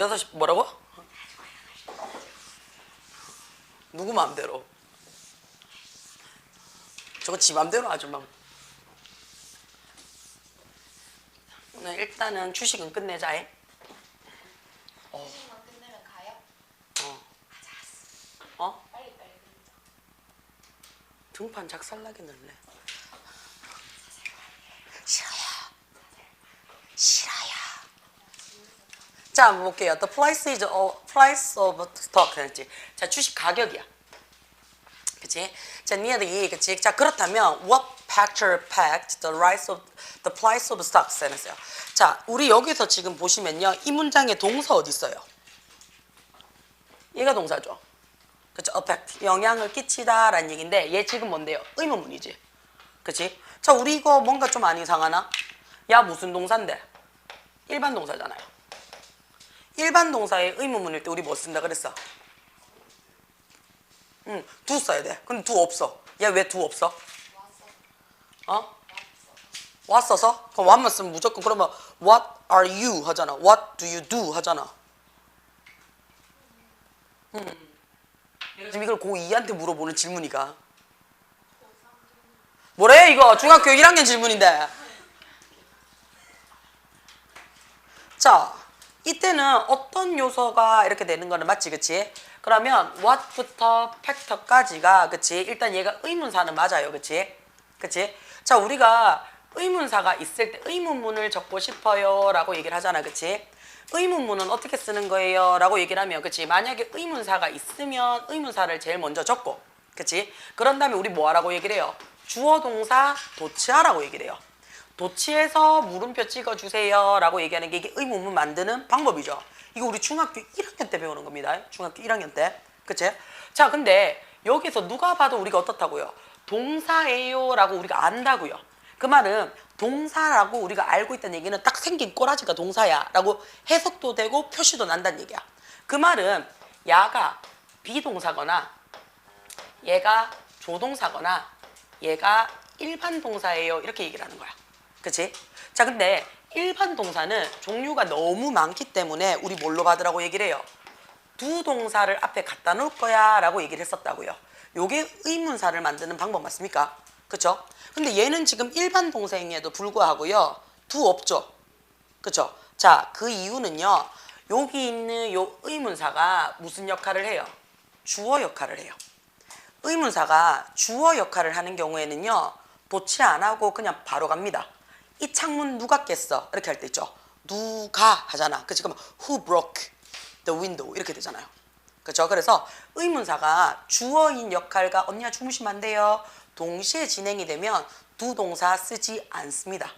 6시 뭐라고? 누구 마음대로? 저거 지 맘대로 하죠 막. 오늘 일단은 주식은 끝내자. 주식만 끝내면 가요? 어? 빨리 그리자. 등판 작살나게 넣을래. 싫어요. 싫어요. 자, 한번 볼게요. The price of stock. 그렇지. 자, 주식 가격이야. 그치? 자, nearly, 그치? 자, 그렇다면 what factor packed the rise of the price of stocks? 했어요. 자, 우리 여기서 지금 보시면요. 이 문장의 동사 어디 있어요? 얘가 동사죠. 그쵸? affect. 영향을 끼치다 라는 얘기인데 얘 지금 뭔데요? 의문문이지. 그치? 자, 우리 이거 뭔가 좀 안 이상하나? 야, 무슨 동사인데? 일반 동사잖아요. 일반 동사의 의문문일 때 우리 뭐 쓴다 그랬어? 두 써야 돼. 근데 두 없어. 야, 왜 두 없어? 어? 왔어서? 그럼 what만 쓰면 무조건 그러면 what are you 하잖아. what do you do 하잖아. 지금 이걸 고2한테 물어보는 질문이가. 뭐래 이거? 중학교 1학년 질문인데. 자, 이때는 어떤 요소가 이렇게 되는 거는 맞지, 그치? 그러면 what부터 factor까지가, 그치? 일단 얘가 의문사는 맞아요, 그치? 그치? 자, 우리가 의문사가 있을 때 의문문을 적고 싶어요 라고 얘기를 하잖아, 그치? 의문문은 어떻게 쓰는 거예요? 라고 얘기를 하면, 그치? 만약에 의문사가 있으면 의문사를 제일 먼저 적고, 그치? 그런 다음에 우리 뭐 하라고 얘기를 해요? 주어 동사 도치하라고 얘기를 해요. 도치해서 물음표 찍어주세요 라고 얘기하는 게 이게 의문문 만드는 방법이죠. 이거 우리 중학교 1학년 때 배우는 겁니다. 중학교 1학년 때. 그치? 자, 근데 여기서 누가 봐도 우리가 어떻다고요? 동사예요 라고 우리가 안다고요. 그 말은 동사라고 우리가 알고 있다는 얘기는 딱 생긴 꼬라지가 동사야 라고 해석도 되고 표시도 난다는 얘기야. 그 말은 야가 비동사거나 얘가 조동사거나 얘가 일반 동사예요 이렇게 얘기를 하는 거야. 그치? 자, 근데 일반 동사는 종류가 너무 많기 때문에 우리 뭘로 받으라고 얘기를 해요? 두 동사를 앞에 갖다 놓을 거야 라고 얘기를 했었다고요. 요게 의문사를 만드는 방법 맞습니까? 그쵸? 근데 얘는 지금 일반 동사임에도 불구하고요. 두 없죠? 그쵸? 자, 그 이유는요. 여기 있는 요 의문사가 무슨 역할을 해요? 주어 역할을 해요. 의문사가 주어 역할을 하는 경우에는요. 도치 안 하고 그냥 바로 갑니다. 이 창문 누가 깼어? 이렇게 할 때 있죠. 누가 하잖아. 그치? 그러면 who broke the window 이렇게 되잖아요. 그렇죠? 그래서 의문사가 주어인 역할과 언니야 주무시면 안 돼요. 동시에 진행이 되면 두 동사 쓰지 않습니다.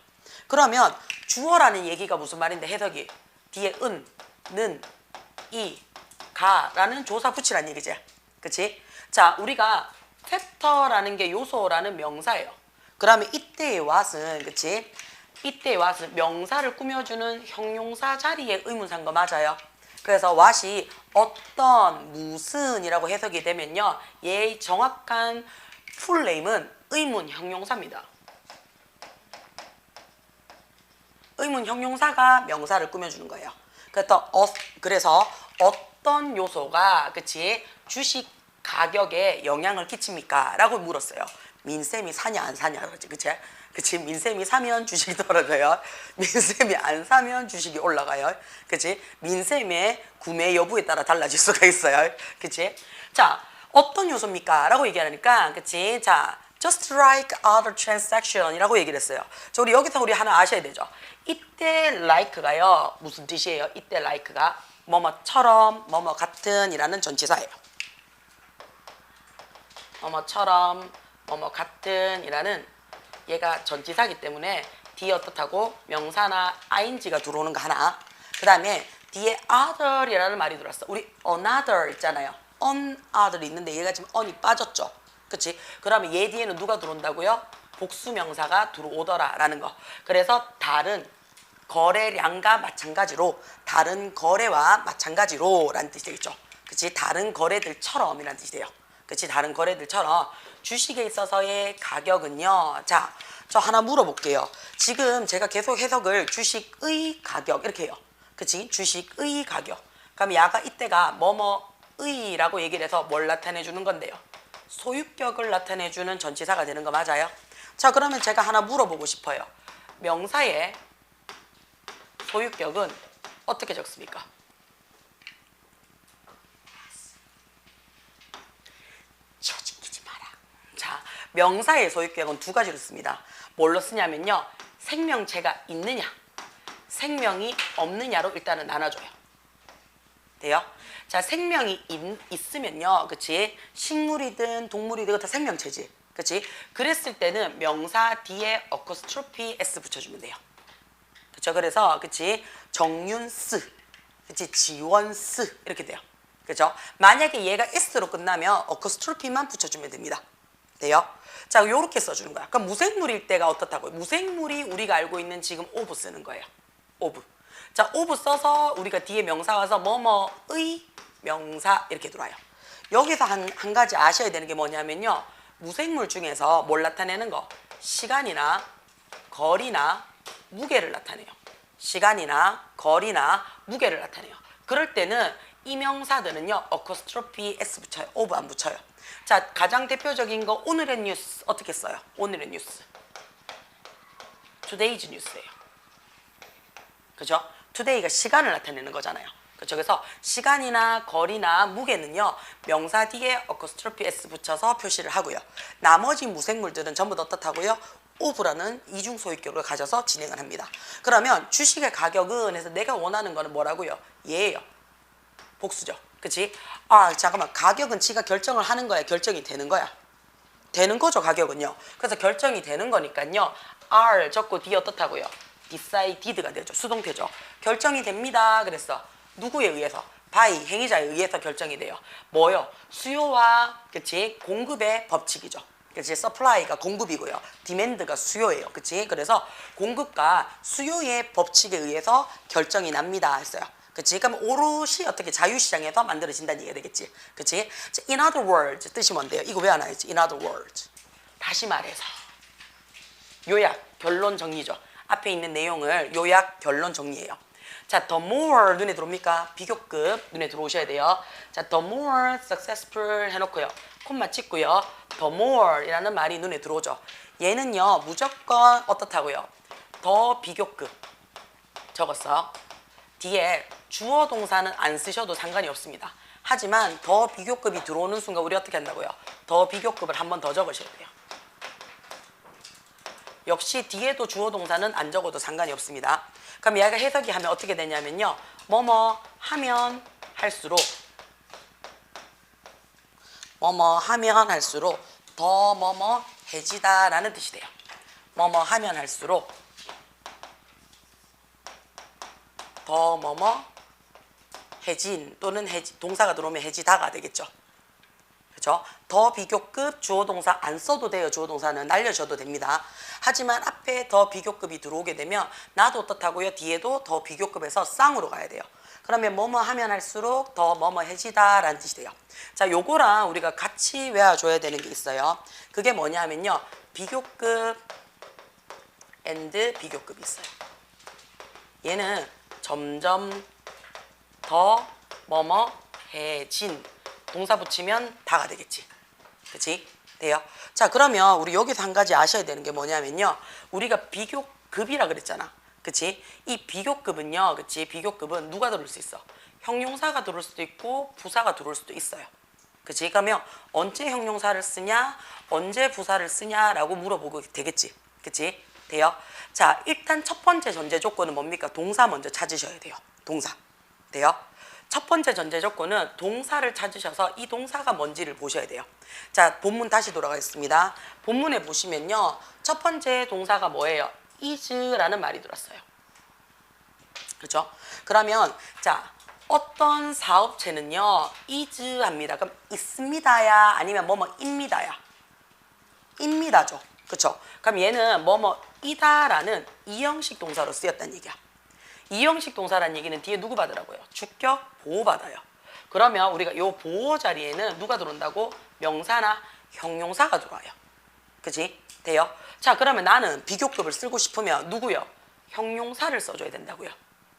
그러면 주어라는 얘기가 무슨 말인데 해석이 뒤에 은, 는, 이, 가라는 조사 붙이라는 얘기지. 그치? 자, 우리가 챕터라는 게 요소라는 명사예요. 그러면 이때의 what은, 그치? 이때의 what은 명사를 꾸며주는 형용사 자리에 의문사인 거 맞아요. 그래서 what이 어떤, 무슨 이라고 해석이 되면요. 얘의 정확한 풀네임은 의문 형용사입니다. 의문 형용사가 명사를 꾸며주는 거예요. 그래서 어떤 요소가, 그치? 주식 가격에 영향을 끼칩니까? 라고 물었어요. 민쌤이 사냐 안 사냐 그러지, 그치? 그치? 민쌤이 사면 주식이 떨어져요. 민쌤이 안 사면 주식이 올라가요. 그치? 민쌤의 구매 여부에 따라 달라질 수가 있어요. 그치? 자, 어떤 요소입니까? 라고 얘기하니까, 그치? 자, just like other transaction 이라고 얘기를 했어요. 자, 우리 여기서 우리 하나 아셔야 되죠. 이때 like가요. 무슨 뜻이에요? 이때 like가 뭐뭐처럼, 뭐뭐 같은 이라는 전치사예요. 뭐뭐처럼, 뭐뭐 같은 이라는 얘가 전치사기 때문에 뒤에 어떻다고 명사나 ing가 들어오는 거 하나. 그 다음에 뒤에 other이라는 말이 들어왔어. 우리 another 있잖아요. another이 있는데 얘가 지금 on이 빠졌죠. 그치? 그러면 얘 뒤에는 누가 들어온다고요? 복수 명사가 들어오더라 라는 거. 그래서 다른 거래량과 마찬가지로 다른 거래와 마찬가지로 라는 뜻이 되겠죠. 그치? 다른 거래들처럼 이라는 뜻이 돼요. 그치? 다른 거래들처럼 주식에 있어서의 가격은요. 자, 저 하나 물어볼게요. 지금 제가 계속 해석을 주식의 가격 이렇게 해요. 그치? 주식의 가격. 그럼 야가 이때가 뭐뭐의라고 얘기를 해서 뭘 나타내 주는 건데요. 소유격을 나타내 주는 전치사가 되는 거 맞아요? 자, 그러면 제가 하나 물어보고 싶어요. 명사의 소유격은 어떻게 적습니까? 쳐지키지 마라. 자, 명사의 소유격은 두 가지로 씁니다. 뭘로 쓰냐면요. 생명체가 있느냐, 생명이 없느냐로 일단은 나눠줘요. 돼요? 자, 생명이 있으면요. 그치? 식물이든 동물이든 다 생명체지. 그치? 그랬을 때는 명사 뒤에 어코스트로피 s 붙여주면 돼요. 그쵸? 그래서, 그치? 정윤스, 그치? 지원스, 이렇게 돼요. 그죠? 만약에 얘가 s로 끝나면 어코스트로피만 붙여주면 됩니다. 돼요? 자, 요렇게 써주는 거야. 그럼 무생물일 때가 어떻다고요? 무생물이 우리가 알고 있는 지금 오브 쓰는 거예요. 오브. 자, 오브 써서 우리가 뒤에 명사 와서 뭐뭐의 명사 이렇게 들어와요. 여기서 한 가지 아셔야 되는 게 뭐냐면요. 무생물 중에서 뭘 나타내는 거? 시간이나 거리나 무게를 나타내요. 시간이나 거리나 무게를 나타내요. 그럴 때는 이 명사들은요. 어코스트로피 s 붙여요. 오브 안 붙여요. 자, 가장 대표적인 거 오늘의 뉴스 어떻게 써요? 오늘의 뉴스. Today's news예요. 그죠? Today가 시간을 나타내는 거잖아요. 그렇죠? 그래서 시간이나 거리나 무게는요. 명사 뒤에 어코스트로피 s 붙여서 표시를 하고요. 나머지 무생물들은 전부 다 어떻다고요? 오브라는 이중 소유격을 가져서 진행을 합니다. 그러면 주식의 가격은 해서 내가 원하는 거는 뭐라고요? 얘예요. 복수죠. 그치? 아, 잠깐만. 가격은 지가 결정을 하는 거야? 결정이 되는 거야? 되는 거죠, 가격은요. 그래서 결정이 되는 거니까요. R 적고 D 어떻다고요? decided가 되죠. 수동태죠. 결정이 됩니다. 그랬어. 누구에 의해서? by, 행위자에 의해서 결정이 돼요. 뭐요? 수요와, 그치? 공급의 법칙이죠. 그치? supply가 공급이고요. demand가 수요예요. 그치? 그래서 공급과 수요의 법칙에 의해서 결정이 납니다. 했어요. 그치? 그럼 오롯이 어떻게 자유시장에서 만들어진다는 얘기가 되겠지. 그치? in other words 뜻이 뭔데요? 이거 왜 안 하겠지? in other words. 다시 말해서. 요약, 결론 정리죠. 앞에 있는 내용을 요약, 결론 정리해요. 자, the more 눈에 들어옵니까? 비교급 눈에 들어오셔야 돼요. 자, the more successful 해놓고요. 콤마 찍고요. the more 이라는 말이 눈에 들어오죠. 얘는요, 무조건 어떻다고요? 더 비교급 적었어. 뒤에 주어 동사는 안 쓰셔도 상관이 없습니다. 하지만 더 비교급이 들어오는 순간 우리 어떻게 한다고요? 더 비교급을 한 번 더 적으셔야 돼요. 역시 뒤에도 주어 동사는 안 적어도 상관이 없습니다. 그럼 얘가 해석이 하면 어떻게 되냐면요. 뭐뭐 하면 할수록 뭐뭐 하면 할수록 더 뭐뭐 해지다 라는 뜻이 돼요. 뭐뭐 하면 할수록 더 뭐뭐 해진 또는 동사가 들어오면 해지다가 되겠죠. 그렇죠? 더 비교급 주어 동사 안 써도 돼요. 주어 동사는 날려줘도 됩니다. 하지만 앞에 더 비교급이 들어오게 되면 나도 어떻다고요? 뒤에도 더 비교급에서 쌍으로 가야 돼요. 그러면 뭐뭐 하면 할수록 더 뭐뭐 해지다 라는 뜻이 돼요. 자, 요거랑 우리가 같이 외워줘야 되는 게 있어요. 그게 뭐냐면요. 비교급 and 비교급이 있어요. 얘는 점점 더 뭐뭐 해진 동사 붙이면 다가 되겠지. 그치? 돼요? 자, 그러면 우리 여기서 한 가지 아셔야 되는 게 뭐냐면요. 우리가 비교급이라 그랬잖아. 그치? 이 비교급은요. 그치? 비교급은 누가 들어올 수 있어? 형용사가 들어올 수도 있고 부사가 들어올 수도 있어요. 그치? 그러면 언제 형용사를 쓰냐? 언제 부사를 쓰냐라고 물어보고 되겠지. 그치? 돼요? 자, 일단 첫 번째 전제 조건은 뭡니까? 동사 먼저 찾으셔야 돼요. 동사. 돼요? 첫 번째 전제 조건은 동사를 찾으셔서 이 동사가 뭔지를 보셔야 돼요. 자, 본문 다시 돌아가겠습니다. 본문에 보시면요. 첫 번째 동사가 뭐예요? is라는 말이 들었어요. 그렇죠? 그러면 자, 어떤 사업체는요. is 합니다. 그럼 있습니다야 아니면 뭐뭐입니다야? 입니다죠. 그렇죠? 그럼 얘는 뭐뭐이다라는 이형식 동사로 쓰였다는 얘기야. 이형식 동사라는 얘기는 뒤에 누구 받으라고요? 주격 보호받아요. 그러면 우리가 요 보호 자리에는 누가 들어온다고? 명사나 형용사가 들어와요. 그치? 돼요? 자, 그러면 나는 비교급을 쓰고 싶으면 누구요? 형용사를 써줘야 된다고요.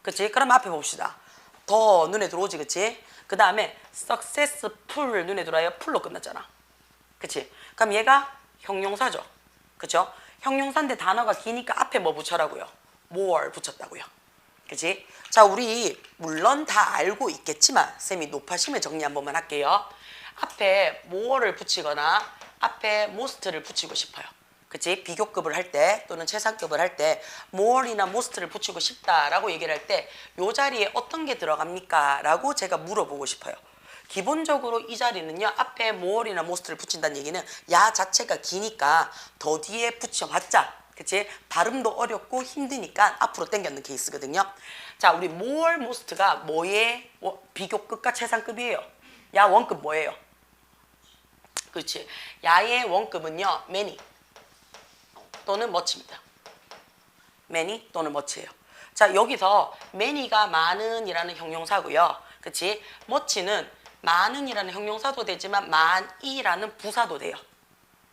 그치? 그럼 앞에 봅시다. 더 눈에 들어오지, 그치? 그 다음에 successful 눈에 들어와요. 풀로 끝났잖아. 그치? 그럼 얘가 형용사죠. 그쵸? 형용사인데 단어가 기니까 앞에 뭐 붙여라고요? more 붙였다고요. 그치? 자, 우리 물론 다 알고 있겠지만 쌤이 높아심을 정리 한 번만 할게요. 앞에 more를 붙이거나 앞에 most를 붙이고 싶어요. 그치? 비교급을 할 때 또는 최상급을 할 때 more이나 most를 붙이고 싶다라고 얘기를 할 때 이 자리에 어떤 게 들어갑니까? 라고 제가 물어보고 싶어요. 기본적으로 이 자리는요. 앞에 more이나 most를 붙인다는 얘기는 야 자체가 기니까 더 뒤에 붙여봤자 그치? 발음도 어렵고 힘드니까 앞으로 당겨는 케이스거든요. 자, 우리 more, most가 뭐의 비교급과 최상급이에요? 야 원급 뭐예요? 그렇지. 야의 원급은요. many 또는 much입니다. many 또는 much예요. 자, 여기서 many가 많은이라는 형용사고요. 그치? much는 많은이라는 형용사도 되지만 많이라는 부사도 돼요.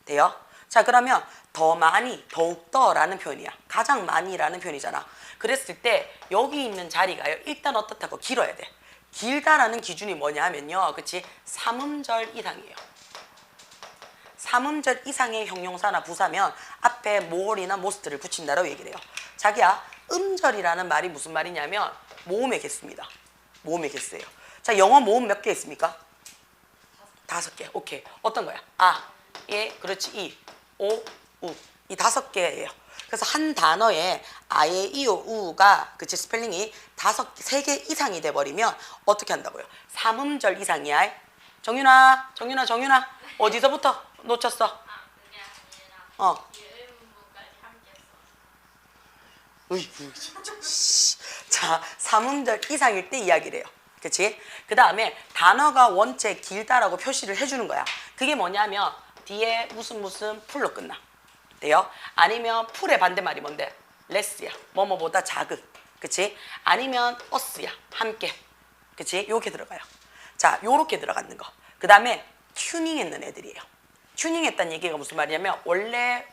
돼요? 자, 그러면 더 많이, 더욱더라는 표현이야. 가장 많이라는 표현이잖아. 그랬을 때 여기 있는 자리가요. 일단 어떻다고 길어야 돼. 길다라는 기준이 뭐냐면요. 그치? 3음절 이상이에요. 3음절 이상의 형용사나 부사면 앞에 more이나 most를 붙인다라고 얘기를 해요. 자기야, 음절이라는 말이 무슨 말이냐면 모음의 개수입니다. 모음의 개수예요. 자, 영어 모음 몇 개 있습니까? 5개. 오케이. 어떤 거야? 아, 예, 그렇지. 이, 오, 우. 이 5개예요. 그래서 한 단어에 아예, 이오, 우가 그치 스펠링이 3개 이상이 돼버리면 어떻게 한다고요? 3음절 이상이야. 정윤아, 어디서부터 놓쳤어? 그게 아니라 이 의문문까지 함께 써. 으이, 진짜. 자, 3음절 이상일 때 이야기를 해요. 그치? 그 다음에 단어가 원체 길다라고 표시를 해주는 거야. 그게 뭐냐면 뒤에 무슨 풀로 끝나. 돼요? 아니면 풀의 반대말이 뭔데? less야. 뭐뭐보다 작은. 그치? 아니면 us야. 함께. 그치? 요게 들어가요. 자, 요렇게 들어가는 거. 그 다음에 튜닝했는 애들이에요. 튜닝했다는 얘기가 무슨 말이냐면 원래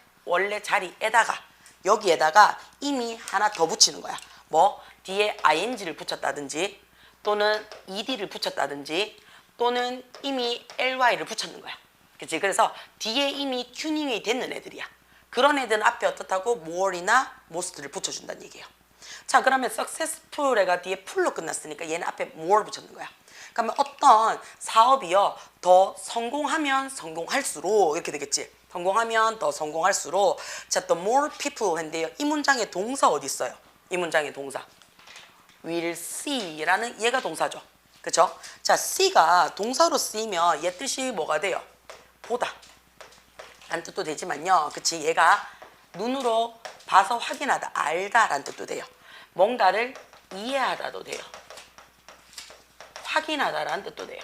자리에다가 여기에다가 이미 하나 더 붙이는 거야. 뭐 뒤에 ing를 붙였다든지 또는 ed를 붙였다든지 또는 이미 ly를 붙였는 거야. 그치? 그래서 뒤에 이미 튜닝이 됐는 애들이야. 그런 애들은 앞에 어떻다고 more이나 most를 붙여준다는 얘기예요. 자, 그러면 successful가 뒤에 풀로 끝났으니까 얘는 앞에 more 붙였는 거야. 그러면 어떤 사업이요 더 성공하면 성공할수록 이렇게 되겠지. 성공하면 더 성공할수록 자, the more people 했는데요. 이 문장의 동사 어디 있어요? 이 문장의 동사 will see라는 얘가 동사죠. 그쵸? 자, see가 동사로 쓰이면 얘 뜻이 뭐가 돼요? 보다 라는 뜻도 되지만요. 그치? 얘가 눈으로 봐서 확인하다, 알다 라는 뜻도 돼요. 뭔가를 이해하다도 돼요. 확인하다 라는 뜻도 돼요.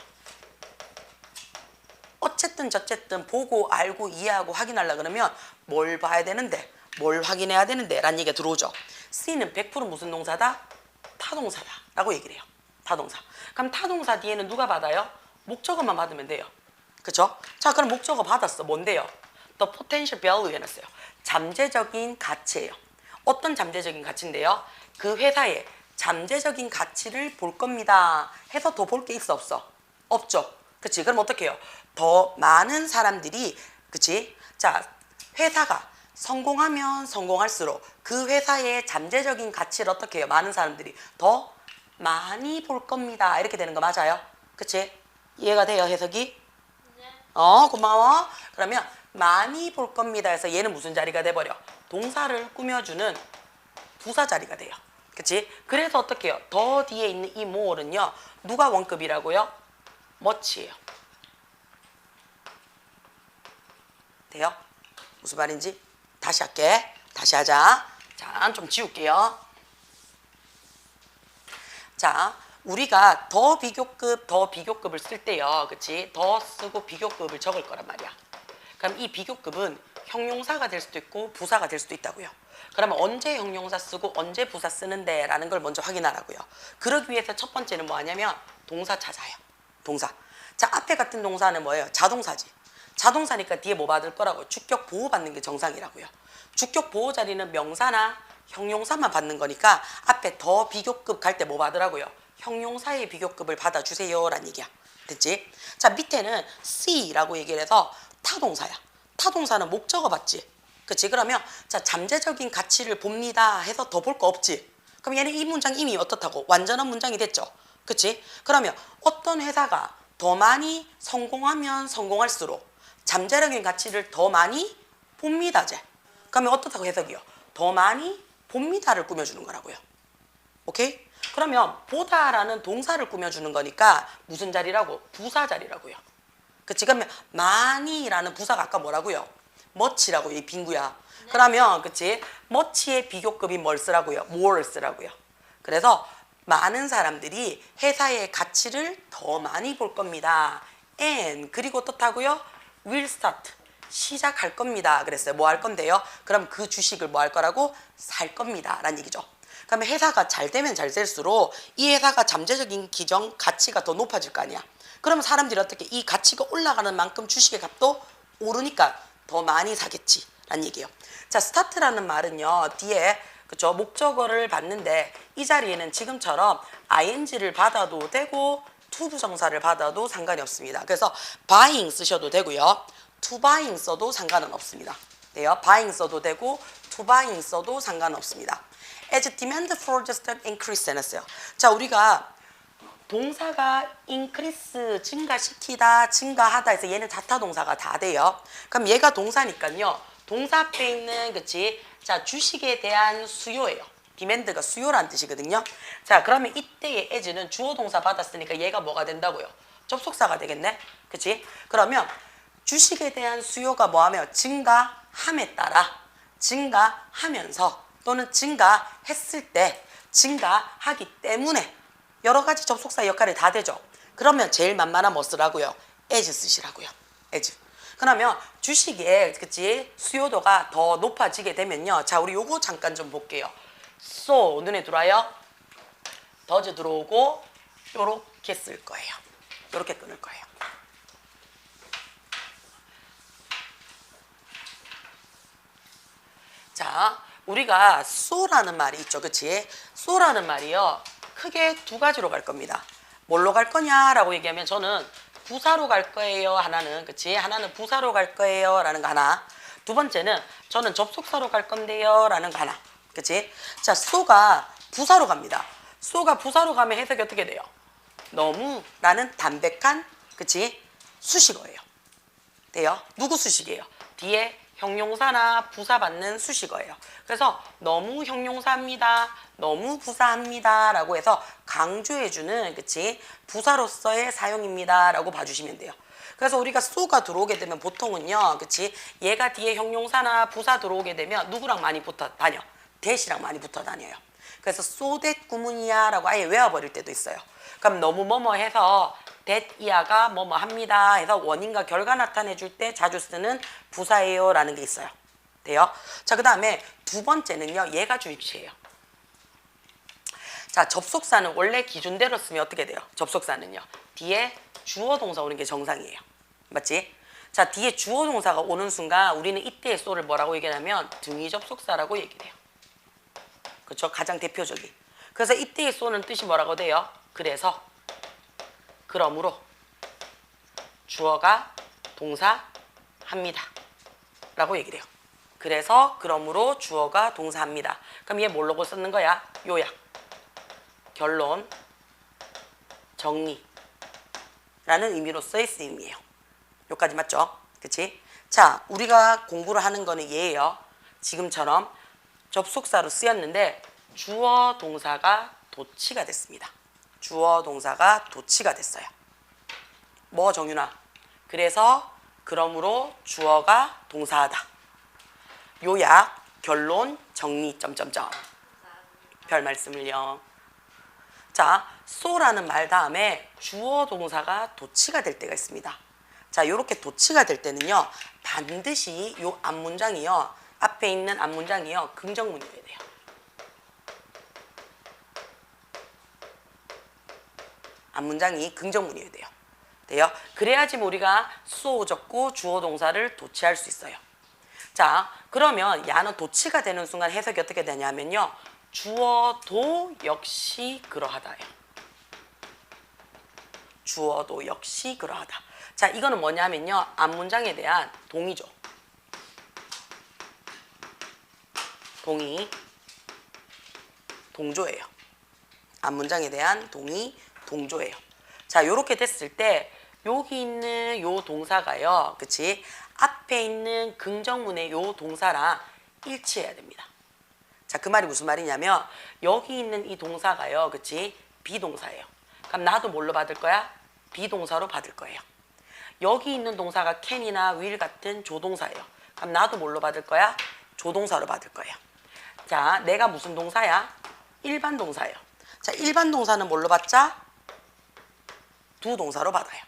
어쨌든 저쨌든 보고 알고 이해하고 확인하려 그러면 뭘 봐야 되는데 뭘 확인해야 되는데 라는 얘기가 들어오죠. C는 100% 무슨 동사다? 타동사다 라고 얘기를 해요. 타동사. 그럼 타동사 뒤에는 누가 받아요? 목적어만 받으면 돼요. 그쵸? 자, 그럼 목적어 받았어. 뭔데요? The potential value 해놨어요. 잠재적인 가치예요. 어떤 잠재적인 가치인데요? 그 회사의 잠재적인 가치를 볼 겁니다. 해서 더 볼 게 있어 없어? 없죠. 그치? 그럼 어떻게 해요? 더 많은 사람들이 그치? 자, 회사가 성공하면 성공할수록 그 회사의 잠재적인 가치를 어떻게 해요? 많은 사람들이 더 많이 볼 겁니다. 이렇게 되는 거 맞아요? 그치? 이해가 돼요? 해석이? 네. 고마워. 그러면 많이 볼 겁니다 해서 얘는 무슨 자리가 돼버려? 동사를 꾸며주는 부사 자리가 돼요. 그치? 그래서 어떻게 해요? 더 뒤에 있는 이 more는요. 누가 원급이라고요? much예요. 돼요? 무슨 말인지? 다시 할게. 다시 하자. 자, 좀 지울게요. 자, 우리가 더 비교급을 쓸 때요. 그치? 더 쓰고 비교급을 적을 거란 말이야. 그럼 이 비교급은 형용사가 될 수도 있고 부사가 될 수도 있다고요. 그러면 언제 형용사 쓰고 언제 부사 쓰는데 라는 걸 먼저 확인하라고요. 그러기 위해서 첫 번째는 뭐 하냐면 동사 찾아요. 동사. 자, 앞에 같은 동사는 뭐예요? 자동사지. 자동사니까 뒤에 뭐 받을 거라고? 주격 보호 받는 게 정상이라고요. 주격 보호 자리는 명사나 형용사만 받는 거니까 앞에 더 비교급 갈 때 뭐 받으라고요? 형용사의 비교급을 받아주세요 라는 얘기야. 됐지? 자, 밑에는 see라고 얘기를 해서 타동사야. 타동사는 목적어 받지. 그치? 그러면 자, 잠재적인 가치를 봅니다 해서 더 볼 거 없지. 그럼 얘는 이 문장 이미 어떻다고? 완전한 문장이 됐죠. 그치? 그러면 어떤 회사가 더 많이 성공하면 성공할수록 잠재적인 가치를 더 많이 봅니다. 제. 그러면 어떻다고 해석이요? 더 많이 봅니다를 꾸며주는 거라고요. 오케이? 그러면 보다라는 동사를 꾸며주는 거니까 무슨 자리라고? 부사 자리라고요. 그치? 그러면 많이라는 부사가 아까 뭐라고요? much라고 이 빙구야. 네. 그러면 그치? much의 비교급이 뭘 쓰라고요? more 쓰라고요. 그래서 많은 사람들이 회사의 가치를 더 많이 볼 겁니다. and 그리고 어떻다고요? will start 시작할 겁니다. 그랬어요. 뭐 할 건데요? 그럼 그 주식을 뭐 할 거라고? 살 겁니다. 라는 얘기죠. 그러면 회사가 잘 되면 잘 될수록 이 회사가 잠재적인 기정 가치가 더 높아질 거 아니야. 그러면 사람들이 어떻게 이 가치가 올라가는 만큼 주식의 값도 오르니까 더 많이 사겠지 라는 얘기예요. 자, 스타트라는 말은요 뒤에 그쵸 목적어를 받는데 이 자리에는 지금처럼 ing를 받아도 되고 to 부정사를 받아도 상관이 없습니다. 그래서 buying 쓰셔도 되고요. to buying 써도 상관은 없습니다. 돼요? buying 써도 되고 to buying 써도 상관없습니다. As demand for the stock increase 해놨어요. 자, 우리가 동사가 increase 증가시키다, 증가하다 해서 얘는 자타 동사가 다 돼요. 그럼 얘가 동사니까요. 동사 앞에 있는 그치? 자, 주식에 대한 수요예요. demand가 수요라는 뜻이거든요. 자, 그러면 이때의 as는 주어 동사 받았으니까 얘가 뭐가 된다고요? 접속사가 되겠네. 그치? 그러면 주식에 대한 수요가 뭐하며 증가함에 따라 증가하면서 또는 증가했을 때 증가하기 때문에 여러 가지 접속사 역할이 다 되죠. 그러면 제일 만만한 뭐 쓰라고요? as 쓰시라고요. as. 그러면 주식의 그치 수요도가 더 높아지게 되면요. 자, 우리 요거 잠깐 좀 볼게요. so 눈에 들어와요. does 들어오고 요렇게 쓸 거예요. 요렇게 끊을 거예요. 자, 우리가 so라는 말이 있죠. 그치? so라는 말이요. 크게 두 가지로 갈 겁니다. 뭘로 갈 거냐라고 얘기하면 저는 부사로 갈 거예요. 하나는 그치? 하나는 부사로 갈 거예요. 라는 거 하나. 두 번째는 저는 접속사로 갈 건데요. 라는 거 하나. 그치? 자, so가 부사로 갑니다. so가 부사로 가면 해석이 어떻게 돼요? 너무라는 담백한 그치? 수식어예요. 돼요? 누구 수식이에요? 뒤에 형용사나 부사 받는 수식어예요. 그래서 너무 형용사입니다. 너무 부사합니다. 라고 해서 강조해주는 그치 부사로서의 사용입니다. 라고 봐주시면 돼요. 그래서 우리가 so가 들어오게 되면 보통은요. 그치 얘가 뒤에 형용사나 부사 들어오게 되면 누구랑 많이 붙어 다녀? that이랑 많이 붙어 다녀요. 그래서 so that 구문이야 라고 아예 외워버릴 때도 있어요. 그럼 너무 뭐뭐 해서 that 이하가 뭐뭐 합니다 해서 원인과 결과 나타내 줄 때 자주 쓰는 부사예요 라는 게 있어요. 돼요? 자, 그 다음에 두 번째는요. 얘가 주입시예요. 자, 접속사는 원래 기준대로 쓰면 어떻게 돼요? 접속사는요. 뒤에 주어 동사 오는 게 정상이에요. 맞지? 자, 뒤에 주어 동사가 오는 순간 우리는 이때의 so를 뭐라고 얘기하냐면 등위 접속사라고 얘기해요. 그렇죠? 가장 대표적인. 그래서 이때의 so는 뜻이 뭐라고 돼요? 그래서 그러므로 주어가 동사합니다 라고 얘기를 해요. 그래서 그러므로 주어가 동사합니다. 그럼 얘 뭘로 쓰는 거야? 요약, 결론, 정리 라는 의미로서의 쓰임이에요. 여기까지 맞죠? 그치? 자, 우리가 공부를 하는 거는 얘예요. 지금처럼 접속사로 쓰였는데 주어 동사가 도치가 됐습니다. 주어 동사가 도치가 됐어요. 뭐 정윤아? 그래서 그러므로 주어가 동사하다. 요약, 결론, 정리 점점점. 별 말씀을요. 자, so라는 말 다음에 주어 동사가 도치가 될 때가 있습니다. 자, 요렇게 도치가 될 때는요. 반드시 요 앞문장이요. 앞에 있는 앞문장이요. 긍정문이어야 돼요. 앞문장이 긍정문이어야 돼요. 돼요? 그래야지 우리가 so 적고 주어 동사를 도치할 수 있어요. 자, 그러면 야는 도치가 되는 순간 해석이 어떻게 되냐면요. 주어도 역시 그러하다예요. 주어도 역시 그러하다. 자, 이거는 뭐냐면요. 앞문장에 대한 동의죠. 동의, 동조예요. 앞문장에 대한 동의, 동조예요. 자, 요렇게 됐을 때 여기 있는 요 동사가요. 그치? 앞에 있는 긍정문의 요 동사랑 일치해야 됩니다. 자, 그 말이 무슨 말이냐면 여기 있는 이 동사가요. 그치? 비동사예요. 그럼 나도 뭘로 받을 거야? 비동사로 받을 거예요. 여기 있는 동사가 can이나 will 같은 조동사예요. 그럼 나도 뭘로 받을 거야? 조동사로 받을 거예요. 자, 내가 무슨 동사야? 일반 동사예요. 자, 일반 동사는 뭘로 받자? 두 동사로 받아요.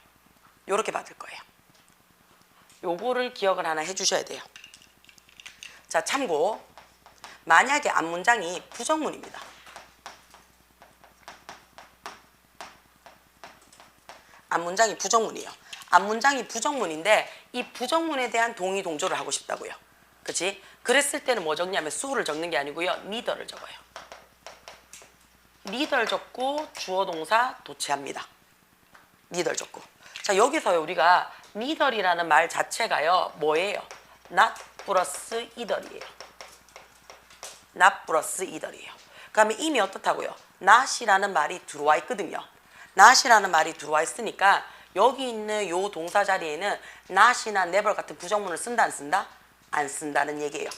요렇게 받을 거예요. 요거를 기억을 하나 해주셔야 돼요. 자, 참고 만약에 앞문장이 부정문입니다. 앞문장이 부정문이에요. 앞문장이 부정문인데 이 부정문에 대한 동의 동조를 하고 싶다고요. 그치? 그랬을 때는 뭐 적냐면 so를 적는 게 아니고요. neither를 적어요. neither 적고 주어 동사 도치합니다. neither 적고. 자, 여기서 우리가 neither이라는 말 자체가요. 뭐예요? not 플러스 either이에요. not 플러스 either이에요. 그러면 이미 어떻다고요? not이라는 말이 들어와 있거든요. not이라는 말이 들어와 있으니까 여기 있는 요 동사 자리에는 not이나 never 같은 부정문을 쓴다 안 쓴다? 안 쓴다는 얘기예요.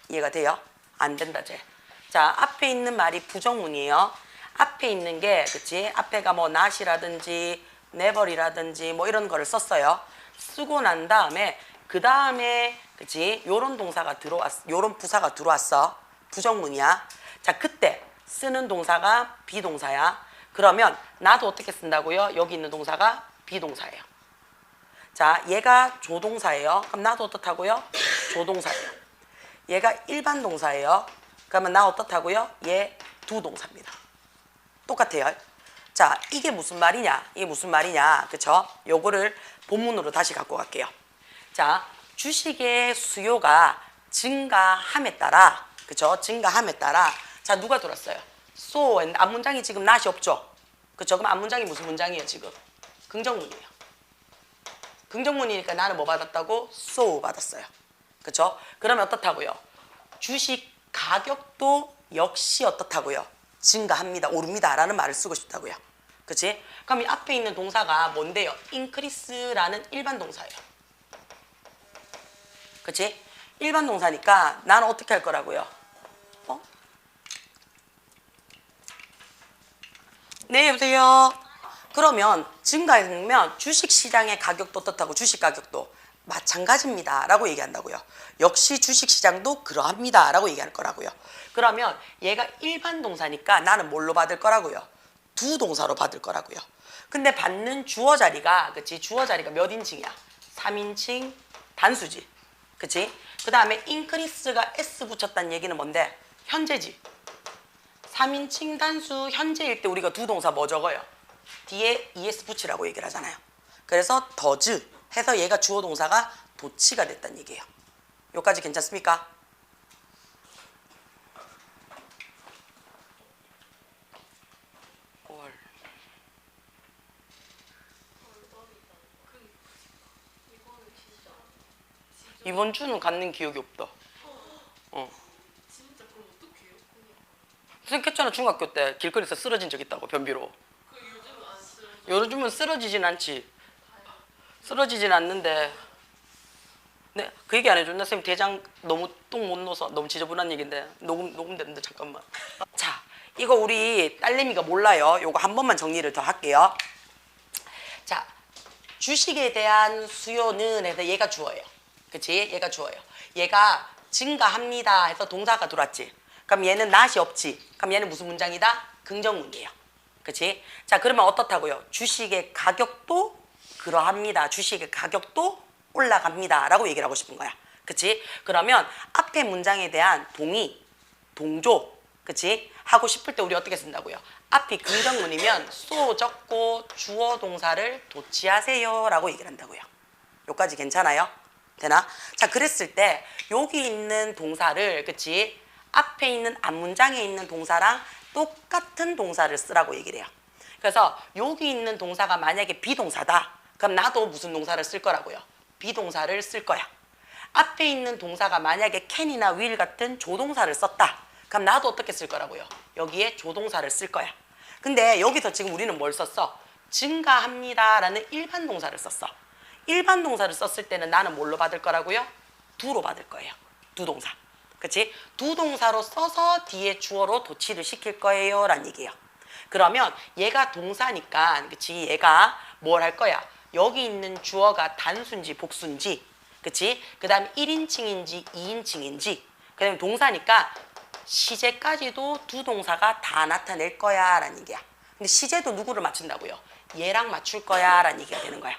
이해가 돼요? 안 된다 쟤. 자, 앞에 있는 말이 부정문이에요. 앞에 있는 게 그치? 앞에가 뭐 not이라든지 never이라든지 뭐 이런 거를 썼어요. 쓰고 난 다음에 그 다음에 그치? 요런 동사가 들어왔어. 요런 부사가 들어왔어. 부정문이야. 자, 그때 쓰는 동사가 비동사야. 그러면 나도 어떻게 쓴다고요? 여기 있는 동사가 비동사예요. 자, 얘가 조동사예요. 그럼 나도 어떻다고요? 조동사예요. 얘가 일반 동사예요. 그러면 나 어떻다고요? 얘 두 동사입니다. 똑같아요. 자, 이게 무슨 말이냐? 이게 무슨 말이냐? 그쵸? 요거를 본문으로 다시 갖고 갈게요. 자, 주식의 수요가 증가함에 따라, 그쵸? 증가함에 따라, 자, 누가 들었어요? so, 앞문장이 지금 not이 없죠? 그쵸? 그럼 앞문장이 무슨 문장이에요, 지금? 긍정문이에요. 긍정문이니까 나는 뭐 받았다고? so 받았어요. 그쵸? 그러면 어떻다고요? 주식 가격도 역시 어떻다고요? 증가합니다. 오릅니다. 라는 말을 쓰고 싶다고요. 그치? 그럼 이 앞에 있는 동사가 뭔데요? increase라는 일반 동사예요. 그치? 일반 동사니까 나는 어떻게 할 거라고요? 네, 여보세요? 그러면 증가하면 주식시장의 가격도 어떻다고? 주식 가격도 마찬가지입니다. 라고 얘기한다고요. 역시 주식시장도 그러합니다. 라고 얘기할 거라고요. 그러면 얘가 일반 동사니까 나는 뭘로 받을 거라고요? 두 동사로 받을 거라고요. 근데 받는 주어 자리가, 그치? 주어 자리가 몇 인칭이야? 3인칭 단수지. 그치? 그 다음에 increase가 s 붙였다는 얘기는 뭔데? 현재지. 3인칭 단수 현재일 때 우리가 두 동사 뭐 적어요? 뒤에 es 붙이라고 얘기를 하잖아요. 그래서 does 해서 얘가 주어 동사가 도치가 됐다는 얘기예요. 여기까지 괜찮습니까? 이번 주는 갖는 기억이 없다. 진짜 그럼 어떡해요? 생겼잖아. 중학교 때 길거리에서 쓰러진 적 있다고 변비로. 그 요즘은 안 쓰러져. 요즘은 쓰러지진 않지. 쓰러지진 않는데. 네, 그 얘기 안 해줬나? 선생님 대장 너무 똥 못 넣어서 너무 지저분한 얘기인데 녹음됐는데 잠깐만. 자, 이거 우리 딸내미가 몰라요. 요거 한 번만 정리를 더 할게요. 자, 주식에 대한 수요는 해서 얘가 주어예요. 그치? 얘가 주어예요. 얘가 증가합니다 해서 동사가 들어왔지. 그럼 얘는 not이 없지. 그럼 얘는 무슨 문장이다? 긍정문이에요. 그치? 자, 그러면 어떻다고요? 주식의 가격도 그러합니다. 주식의 가격도 올라갑니다. 라고 얘기를 하고 싶은 거야. 그치? 그러면 앞에 문장에 대한 동의, 동조, 그치? 하고 싶을 때 우리 어떻게 쓴다고요? 앞이 긍정문이면 so 적고 주어 동사를 도치하세요. 라고 얘기를 한다고요. 여기까지 괜찮아요? 되나? 자, 그랬을 때 여기 있는 동사를, 그치? 앞에 있는 앞문장에 있는 동사랑 똑같은 동사를 쓰라고 얘기를 해요. 그래서 여기 있는 동사가 만약에 비동사다. 그럼 나도 무슨 동사를 쓸 거라고요? 비동사를 쓸 거야. 앞에 있는 동사가 만약에 can이나 will 같은 조동사를 썼다. 그럼 나도 어떻게 쓸 거라고요? 여기에 조동사를 쓸 거야. 근데 여기서 지금 우리는 뭘 썼어? 증가합니다 라는 일반 동사를 썼어. 일반 동사를 썼을 때는 나는 뭘로 받을 거라고요? do로 받을 거예요. 두 동사. 그치? 두 동사로 써서 뒤에 주어로 도치를 시킬 거예요 라는 얘기예요. 그러면 얘가 동사니까 그치? 얘가 뭘 할 거야? 여기 있는 주어가 단수인지 복수인지 그치? 그 다음 1인칭인지 2인칭인지 그 다음에 동사니까 시제까지도 두 동사가 다 나타낼 거야 라는 얘기야. 근데 시제도 누구를 맞춘다고요? 얘랑 맞출 거야 라는 얘기가 되는 거야.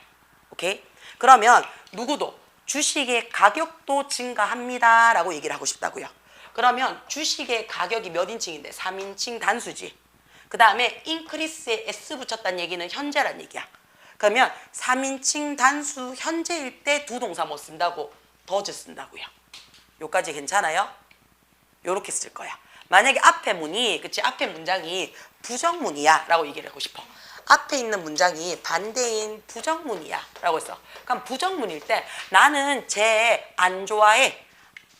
오케이? 그러면 누구도 주식의 가격도 증가합니다 라고 얘기를 하고 싶다고요. 그러면 주식의 가격이 몇 인칭인데? 3인칭 단수지. 그 다음에 increase에 s 붙였다는 얘기는 현재란 얘기야. 그러면 3인칭 단수 현재일 때 두 동사 못 쓴다고? does 쓴다고요. 요까지 괜찮아요? 요렇게 쓸 거야. 만약에 앞에 문이, 그치? 앞에 문장이 부정문이야 라고 얘기를 하고 싶어. 앞에 있는 문장이 반대인 부정문이야 라고 했어. 그럼 부정문일 때 나는 쟤 안 좋아해.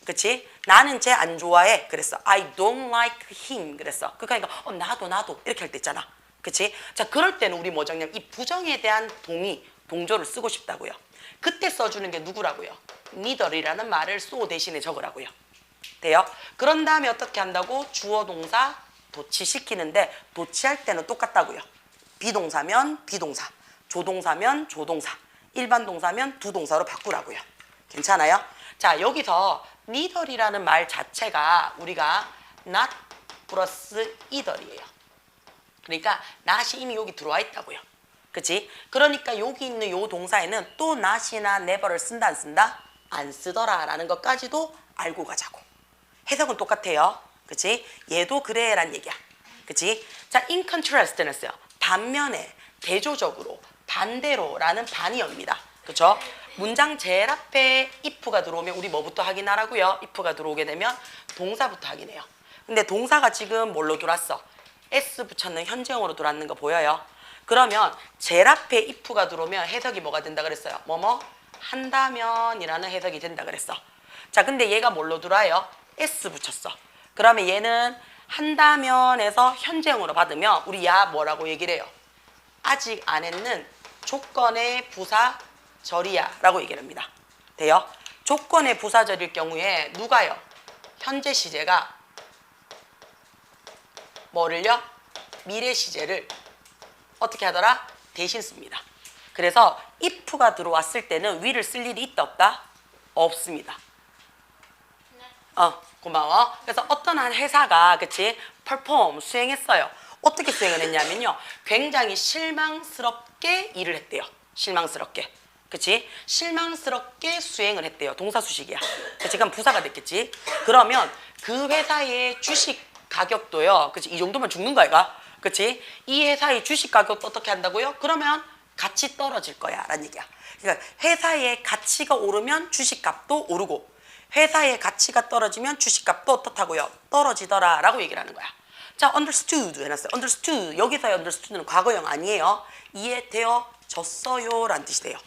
그치? 나는 쟤 안 좋아해. 그랬어. I don't like him. 그랬어. 그러니까 나도 이렇게 할 때 있잖아. 그치? 자, 그럴 때는 우리 뭐 적냐면 이 부정에 대한 동의, 동조를 쓰고 싶다고요. 그때 써주는 게 누구라고요? neither이라는 말을 so 대신에 적으라고요. 돼요? 그런 다음에 어떻게 한다고? 주어 동사 도치시키는데 도치할 때는 똑같다고요. 비동사면 비동사, 조동사면 조동사, 일반 동사면 두 동사로 바꾸라고요. 괜찮아요? 자, 여기서 neither이라는 말 자체가 우리가 not 플러스 either이에요. 그러니까 not이 이미 여기 들어와 있다고요. 그치? 그러니까 여기 있는 요 동사에는 또 not이나 never를 쓴다 안 쓴다? 안 쓰더라 라는 것까지도 알고 가자고. 해석은 똑같아요. 그치? 얘도 그래 라는 얘기야. 그치? 자, in contrast는 했어요. 반면에, 대조적으로, 반대로 라는 반이 옵니다. 그쵸? 문장 제일 앞에 if가 들어오면 우리 뭐부터 확인하라고요? if가 들어오게 되면 동사부터 확인해요. 근데 동사가 지금 뭘로 들어왔어? s 붙였는 현재형으로 들어왔는 거 보여요? 그러면 제일 앞에 if가 들어오면 해석이 뭐가 된다 그랬어요? 뭐뭐 한다면 이라는 해석이 된다 그랬어. 자, 근데 얘가 뭘로 들어와요? s 붙였어. 그러면 얘는 한다면에서 현재형으로 받으면 우리 야 뭐라고 얘기를 해요? 아직 안 했는 조건의 부사절이야 라고 얘기를 합니다. 돼요? 조건의 부사절일 경우에 누가요? 현재 시제가 뭐를요? 미래 시제를 어떻게 하더라? 대신 씁니다. 그래서 if가 들어왔을 때는 will을 쓸 일이 있다 없다? 없습니다. 고마워. 그래서 어떤 한 회사가 그치 perform 수행했어요. 어떻게 수행을 했냐면요, 굉장히 실망스럽게 일을 했대요. 실망스럽게. 그치? 실망스럽게 수행을 했대요. 동사 수식이야. 그치? 그럼 부사가 됐겠지? 그러면 그 회사의 주식 가격도요. 그치? 이 정도면 죽는 거 아이가? 그치? 이 회사의 주식 가격도 어떻게 한다고요? 그러면 같이 떨어질 거야. 라는 얘기야. 그러니까 회사의 가치가 오르면 주식값도 오르고 회사의 가치가 떨어지면 주식값도 어떻다고요? 떨어지더라 라고 얘기를 하는 거야. 자, understood 해놨어요. understood. 여기서의 understood는 과거형 아니에요. 이해되어졌어요 라는 뜻이 돼요.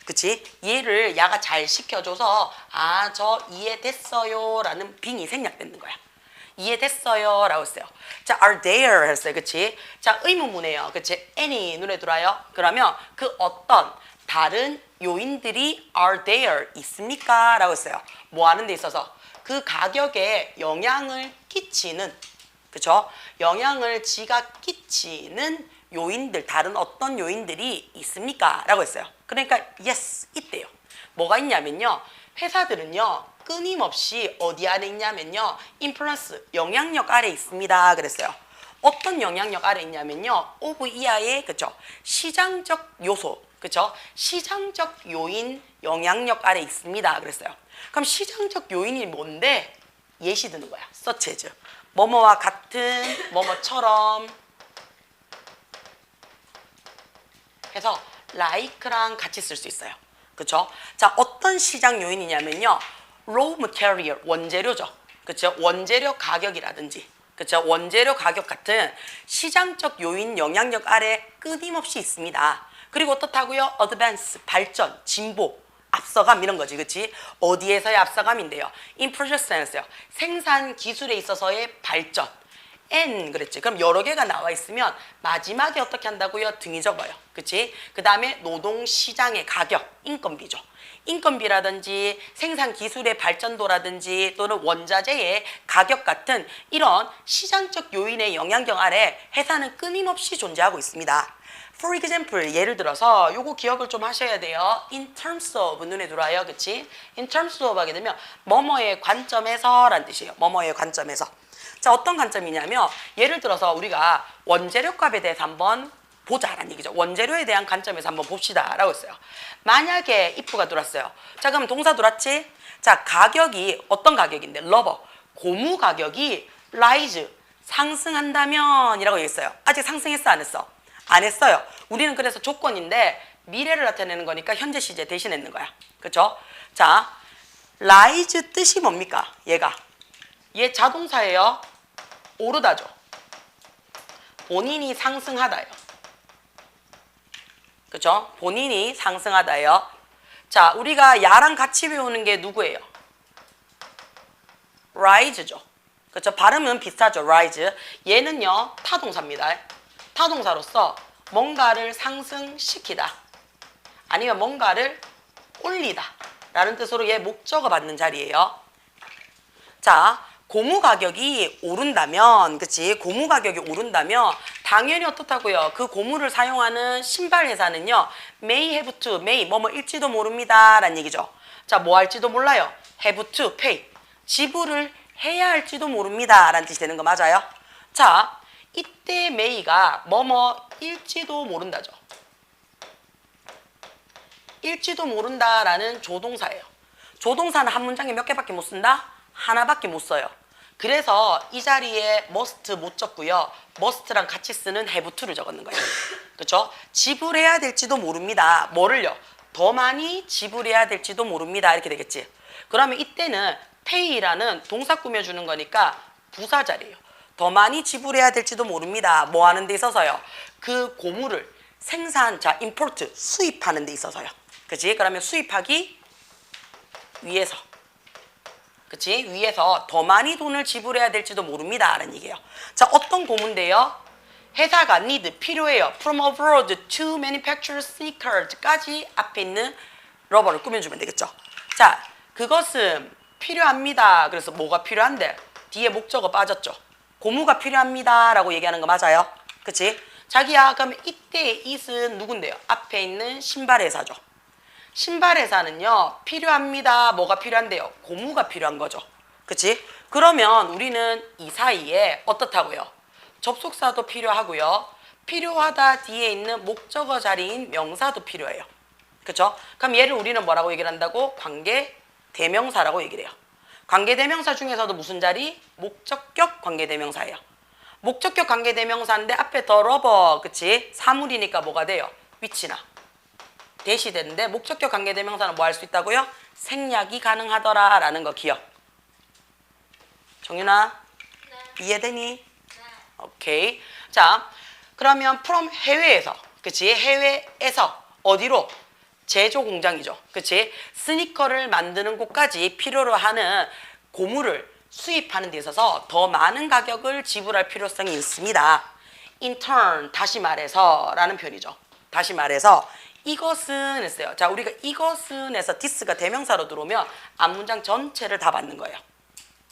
그치? 이해를 야가 잘 시켜줘서 저 이해됐어요 라는 빙이 생략되는 거야. 이해됐어요 라고 했어요. 자, are there 했어요. 그치? 자, 의문문이에요. 그치? any 눈에 들어와요. 그러면 그 어떤 다른 요인들이 are there 있습니까? 라고 했어요. 뭐 하는 데 있어서 그 가격에 영향을 끼치는, 그쵸? 영향을 지가 끼치는 요인들, 다른 어떤 요인들이 있습니까? 라고 했어요. 그러니까 yes, 있대요. 뭐가 있냐면요, 회사들은요 끊임없이 어디 아래 있냐면요 influence, 영향력 아래 있습니다 그랬어요. 어떤 영향력 아래 있냐면요 of 이하의, 그쵸? 시장적 요소, 그쵸? 시장적 요인 영향력 아래 있습니다 그랬어요. 그럼 시장적 요인이 뭔데? 예시 드는 거야. such as 뭐뭐와 같은, 뭐뭐처럼 해서 like랑 같이 쓸 수 있어요. 그쵸? 자, 어떤 시장 요인이냐면요 raw material, 원재료죠. 그쵸? 원재료 가격이라든지 그렇죠? 원재료 가격 같은 시장적 요인 영향력 아래 끊임없이 있습니다. 그리고 어떻다고요? advance, 발전, 진보, 앞서감 이런 거지, 그렇지? 어디에서의 앞서감인데요? in process sense요. 생산 기술에 있어서의 발전. N 그랬지. 그럼 여러 개가 나와 있으면 마지막에 어떻게 한다고요? 등이 접어요. 그치? 그 다음에 노동시장의 가격, 인건비죠. 인건비라든지 생산 기술의 발전도라든지 또는 원자재의 가격 같은 이런 시장적 요인의 영향력 아래 회사는 끊임없이 존재하고 있습니다. For example, 예를 들어서 요거 기억을 좀 하셔야 돼요. In terms of 눈에 들어와요. 그치? In terms of 하게 되면 뭐뭐의 관점에서 라는 뜻이에요. 뭐뭐의 관점에서. 자, 어떤 관점이냐면 예를 들어서 우리가 원재료 값에 대해서 한번 보자라는 얘기죠. 원재료에 대한 관점에서 한번 봅시다 라고 했어요. 만약에 if가 들어왔어요. 자, 그럼 동사 들어왔지? 자, 가격이 어떤 가격인데? 러버, 고무 가격이 rise, 상승한다면 이라고 얘기했어요. 아직 상승했어 안 했어? 안 했어요. 우리는 그래서 조건인데 미래를 나타내는 거니까 현재 시제 대신했는 거야. 그렇죠? 자, rise 뜻이 뭡니까? 얘 자동사예요. 오르다죠. 본인이 상승하다요. 그렇죠? 본인이 상승하다요. 자, 우리가 야랑 같이 배우는 게 누구예요? rise죠. 그렇죠? 발음은 비슷하죠. rise. 얘는요, 타동사입니다. 타동사로서 뭔가를 상승시키다. 아니면 뭔가를 올리다. 라는 뜻으로 얘 목적어 받는 자리예요. 자, 고무 가격이 오른다면, 그치? 고무 가격이 오른다면 당연히 어떻다고요? 그 고무를 사용하는 신발 회사는요, may have to, may 뭐뭐일지도 모릅니다 라는 얘기죠. 자, 뭐 할지도 몰라요. have to pay, 지불을 해야 할지도 모릅니다 라는 뜻이 되는 거 맞아요? 자, 이때 may가 뭐뭐일지도 모른다죠. 일지도 모른다라는 조동사예요. 조동사는 한 문장에 몇 개밖에 못 쓴다? 하나밖에 못 써요. 그래서 이 자리에 must 못 적고요. must랑 같이 쓰는 have to를 적었는 거예요. 그렇죠? 지불해야 될지도 모릅니다. 뭐를요? 더 많이 지불해야 될지도 모릅니다. 이렇게 되겠지. 그러면 이때는 pay라는 동사 꾸며주는 거니까 부사 자리예요. 더 많이 지불해야 될지도 모릅니다. 뭐 하는 데 있어서요? 그 고무를 생산, 자, import, 수입하는 데 있어서요. 그치? 그러면 수입하기 위해서. 그치? 위해서 더 많이 돈을 지불해야 될지도 모릅니다. 라는 얘기예요. 자, 어떤 고문데요? 회사가 need, 필요해요. From abroad to manufacture sneakers까지 앞에 있는 러버를 꾸며주면 되겠죠. 자, 그것은 필요합니다. 그래서 뭐가 필요한데? 뒤에 목적어 빠졌죠. 고무가 필요합니다. 라고 얘기하는 거 맞아요. 그치? 자기야, 그럼 이때 it은 누군데요? 앞에 있는 신발 회사죠. 신발 회사는요, 필요합니다. 뭐가 필요한데요? 고무가 필요한 거죠. 그치? 그러면 우리는 이 사이에 어떻다고요? 접속사도 필요하고요. 필요하다 뒤에 있는 목적어 자리인 명사도 필요해요. 그쵸? 그럼 얘를 우리는 뭐라고 얘기를 한다고? 관계 대명사라고 얘기를 해요. 관계 대명사 중에서도 무슨 자리? 목적격 관계 대명사예요. 목적격 관계 대명사인데 앞에 더 러버, 그치? 사물이니까 뭐가 돼요? 위치나 대시 되는데 목적격 관계 대명사는 뭐 할 수 있다고요? 생략이 가능하더라 라는 거 기억. 정윤아? 네. 이해되니? 네. 오케이. 자, 그러면 from 해외에서, 그치? 해외에서 어디로? 제조 공장이죠. 그치? 스니커를 만드는 곳까지 필요로 하는 고무를 수입하는 데 있어서 더 많은 가격을 지불할 필요성이 있습니다. In turn, 다시 말해서 라는 표현이죠. 다시 말해서 이것은 했어요. 자, 우리가 이것은 해서 this가 대명사로 들어오면 앞문장 전체를 다 받는 거예요.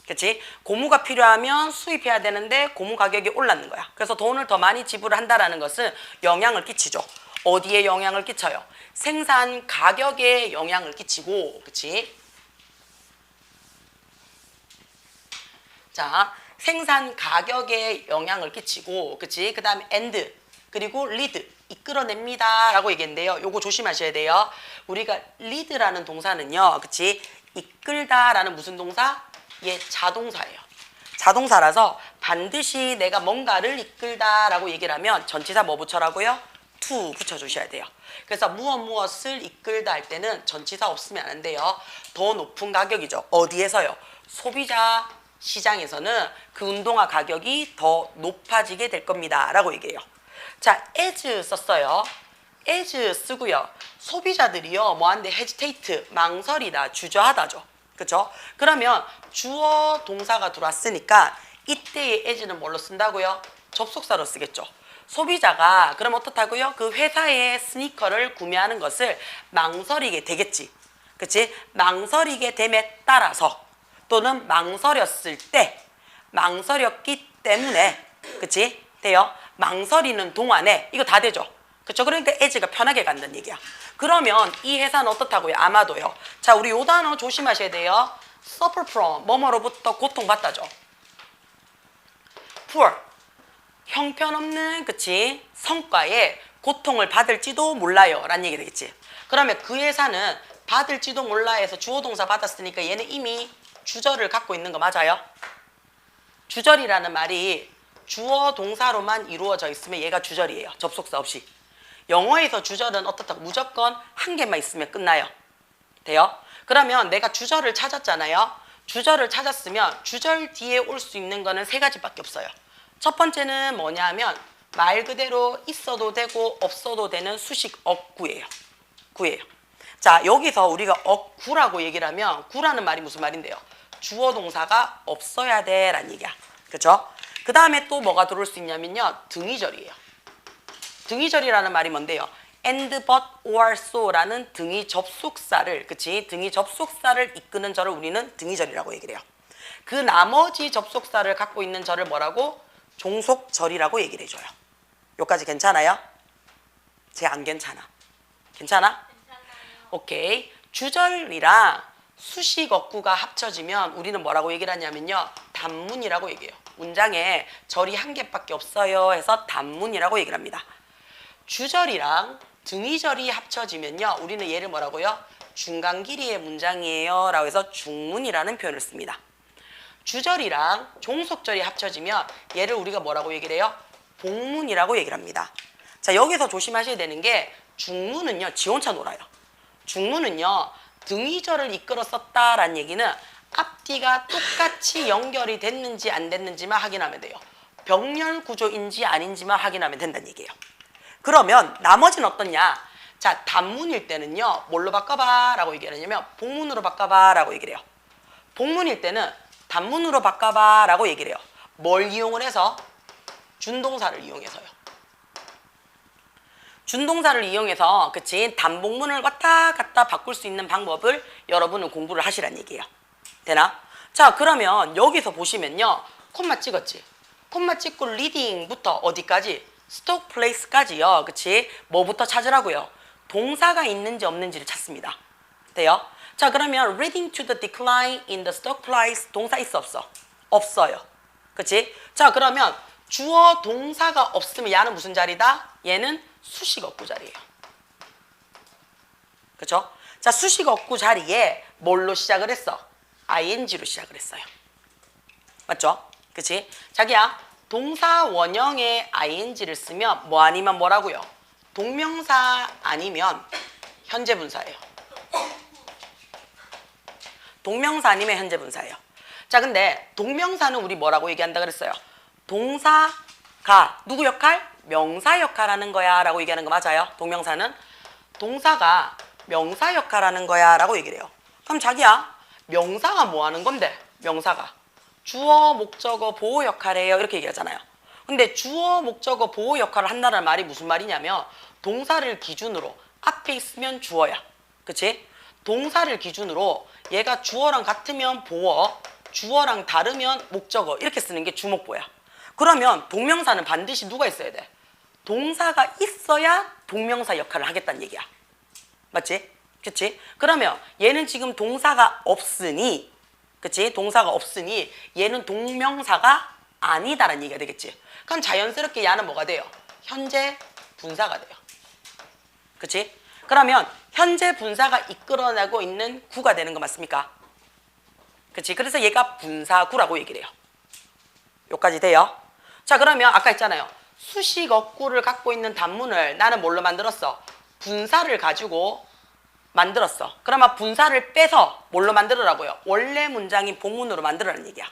그치? 고무가 필요하면 수입해야 되는데 고무 가격이 올랐는 거야. 그래서 돈을 더 많이 지불한다라는 것은 영향을 끼치죠. 어디에 영향을 끼쳐요? 생산 가격에 영향을 끼치고, 그치? 자, 생산 가격에 영향을 끼치고, 그치? 그 다음에 and, 그리고 lead, 이끌어냅니다 라고 얘기했는데요. 요거 조심하셔야 돼요. 우리가 lead라는 동사는요, 그치? 이끌다 라는 무슨 동사? 얘 자동사예요. 자동사라서 반드시 내가 뭔가를 이끌다 라고 얘기를 하면 전치사 뭐 붙여라고요? to 붙여주셔야 돼요. 그래서 무엇을 이끌다 할 때는 전치사 없으면 안 돼요. 더 높은 가격이죠. 어디에서요? 소비자 시장에서는 그 운동화 가격이 더 높아지게 될 겁니다. 라고 얘기해요. 자, as 썼어요. as 쓰고요. 소비자들이요. 뭐한데 hesitate, 망설이다, 주저하다죠. 그쵸? 그러면 주어 동사가 들어왔으니까 이때의 as는 뭘로 쓴다고요? 접속사로 쓰겠죠. 소비자가 그럼 어떻다고요? 그 회사의 스니커를 구매하는 것을 망설이게 되겠지. 그치? 망설이게 됨에 따라서 또는 망설였을 때 망설였기 때문에 그치? 돼요? 망설이는 동안에 이거 다 되죠? 그쵸? 그러니까 as가 편하게 간다는 얘기야. 그러면 이 회사는 어떻다고요? 아마도요. 자, 우리 요 단어 조심하셔야 돼요. suffer from 뭐뭐로부터 고통받다죠. poor 형편없는 그치? 성과에 고통을 받을지도 몰라요 라는 얘기 되겠지. 그러면 그 회사는 받을지도 몰라 해서 주어동사 받았으니까 얘는 이미 주절을 갖고 있는 거 맞아요? 주절이라는 말이 주어 동사로만 이루어져 있으면 얘가 주절이에요. 접속사 없이. 영어에서 주절은 어떻다고? 무조건 한 개만 있으면 끝나요. 돼요? 그러면 내가 주절을 찾았잖아요. 주절을 찾았으면 주절 뒤에 올 수 있는 거는 세 가지밖에 없어요. 첫 번째는 뭐냐면 말 그대로 있어도 되고 없어도 되는 수식 억구예요. 구예요. 자, 여기서 우리가 억구라고 얘기를 하면 구라는 말이 무슨 말인데요? 주어 동사가 없어야 돼 라는 얘기야. 그렇죠? 그 다음에 또 뭐가 들어올 수 있냐면요. 등위절이에요. 등위절이라는 말이 뭔데요? and, but, or, so라는 등위 접속사를 그치? 등위 접속사를 이끄는 절을 우리는 등위절이라고 얘기를 해요. 그 나머지 접속사를 갖고 있는 절을 뭐라고? 종속절이라고 얘기를 해줘요. 여기까지 괜찮아요? 쟤 안 괜찮아. 괜찮아? 오케이. 주절이랑 수식 어구가 합쳐지면 우리는 뭐라고 얘기를 하냐면요. 단문이라고 얘기해요. 문장에 절이 한 개밖에 없어요 해서 단문이라고 얘기를 합니다. 주절이랑 등위절이 합쳐지면요. 우리는 얘를 뭐라고요? 중간 길이의 문장이에요 라고 해서 중문이라는 표현을 씁니다. 주절이랑 종속절이 합쳐지면 얘를 우리가 뭐라고 얘기를 해요? 복문이라고 얘기를 합니다. 자, 여기서 조심하셔야 되는 게 중문은요. 지원차 놀아요. 중문은요. 등위절을 이끌어 썼다라는 얘기는 앞뒤가 똑같이 연결이 됐는지 안 됐는지만 확인하면 돼요. 병렬 구조인지 아닌지만 확인하면 된다는 얘기예요. 그러면 나머지는 어떻냐? 자, 단문일 때는요. 뭘로 바꿔봐 라고 얘기를 하냐면 복문으로 바꿔봐 라고 얘기를 해요. 복문일 때는 단문으로 바꿔봐 라고 얘기를 해요. 뭘 이용을 해서? 준동사를 이용해서요. 준동사를 이용해서 그치? 단복문을 왔다 갔다 바꿀 수 있는 방법을 여러분은 공부를 하시란 얘기예요. 되나? 자, 그러면 여기서 보시면요. 콤마 찍었지? 콤마 찍고 리딩부터 어디까지? 스톡 플레이스까지요. 그치? 뭐부터 찾으라고요? 동사가 있는지 없는지를 찾습니다. 돼요? 자, 그러면 reading to the decline in the stock price 동사 있어 없어? 없어요. 그치? 자, 그러면 주어 동사가 없으면 얘는 무슨 자리다? 얘는 수식 어구 자리예요. 그쵸? 자, 수식 어구 자리에 뭘로 시작을 했어? ing로 시작을 했어요. 맞죠? 그치? 자기야, 동사 원형에 ing를 쓰면 뭐 아니면 뭐라고요? 동명사 아니면 현재 분사예요. 동명사 아니면 현재 분사예요. 자, 근데 동명사는 우리 뭐라고 얘기한다 그랬어요? 동사가 누구 역할? 명사 역할하는 거야 라고 얘기하는 거 맞아요? 동명사는 동사가 명사 역할하는 거야 라고 얘기를 해요. 그럼 자기야, 명사가 뭐 하는 건데? 명사가 주어, 목적어, 보호 역할이에요 이렇게 얘기하잖아요. 근데 주어, 목적어, 보호 역할을 한다는 말이 무슨 말이냐면 동사를 기준으로 앞에 있으면 주어야. 그치? 동사를 기준으로 얘가 주어랑 같으면 보어, 주어랑 다르면 목적어 이렇게 쓰는 게 주목보야. 그러면 동명사는 반드시 누가 있어야 돼? 동사가 있어야 동명사 역할을 하겠다는 얘기야. 맞지? 그치? 그러면 얘는 지금 동사가 없으니 그치? 동사가 없으니 얘는 동명사가 아니다라는 얘기가 되겠지. 그럼 자연스럽게 얘는 뭐가 돼요? 현재 분사가 돼요. 그치? 그러면 현재 분사가 이끌어내고 있는 구가 되는 거 맞습니까? 그치? 그래서 얘가 분사구라고 얘기를 해요. 여기까지 돼요? 자, 그러면 아까 했잖아요. 수식 어구를 갖고 있는 단문을 나는 뭘로 만들었어? 분사를 가지고 만들었어. 그러면 분사를 빼서 뭘로 만들으라고요? 원래 문장인 복문으로 만들으라는 얘기야.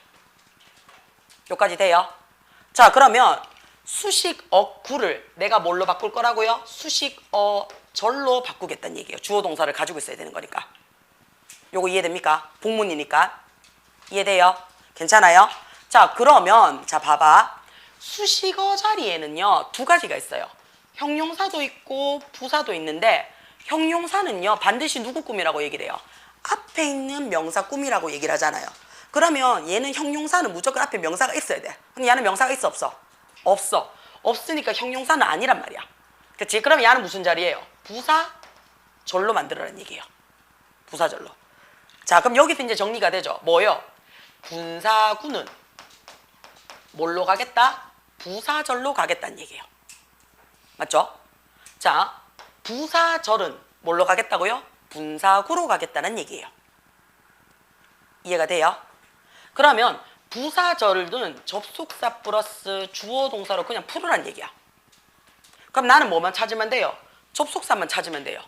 여기까지 돼요? 자, 그러면 수식어구를 내가 뭘로 바꿀 거라고요? 수식어절로 바꾸겠다는 얘기예요. 주어 동사를 가지고 있어야 되는 거니까. 요거 이해됩니까? 복문이니까. 이해돼요? 괜찮아요? 자, 그러면 자 봐봐. 수식어 자리에는요 2가지가 있어요. 형용사도 있고 부사도 있는데 형용사는요 반드시 누구 꿈이라고 얘기를 해요? 앞에 있는 명사 꿈이라고 얘기를 하잖아요. 그러면 얘는 형용사는 무조건 앞에 명사가 있어야 돼. 근데 얘는 명사가 있어 없어? 없어. 없으니까 형용사는 아니란 말이야. 그치? 그럼 얘는 무슨 자리예요? 부사절로 만들어라는 얘기예요. 부사절로. 자, 그럼 여기서 이제 정리가 되죠. 뭐요? 군사구는 뭘로 가겠다? 부사절로 가겠다는 얘기예요. 맞죠? 자, 부사절은 뭘로 가겠다고요? 분사구로 가겠다는 얘기예요. 이해가 돼요? 그러면 부사절은 접속사 플러스 주어 동사로 그냥 풀으란 얘기야. 그럼 나는 뭐만 찾으면 돼요? 접속사만 찾으면 돼요.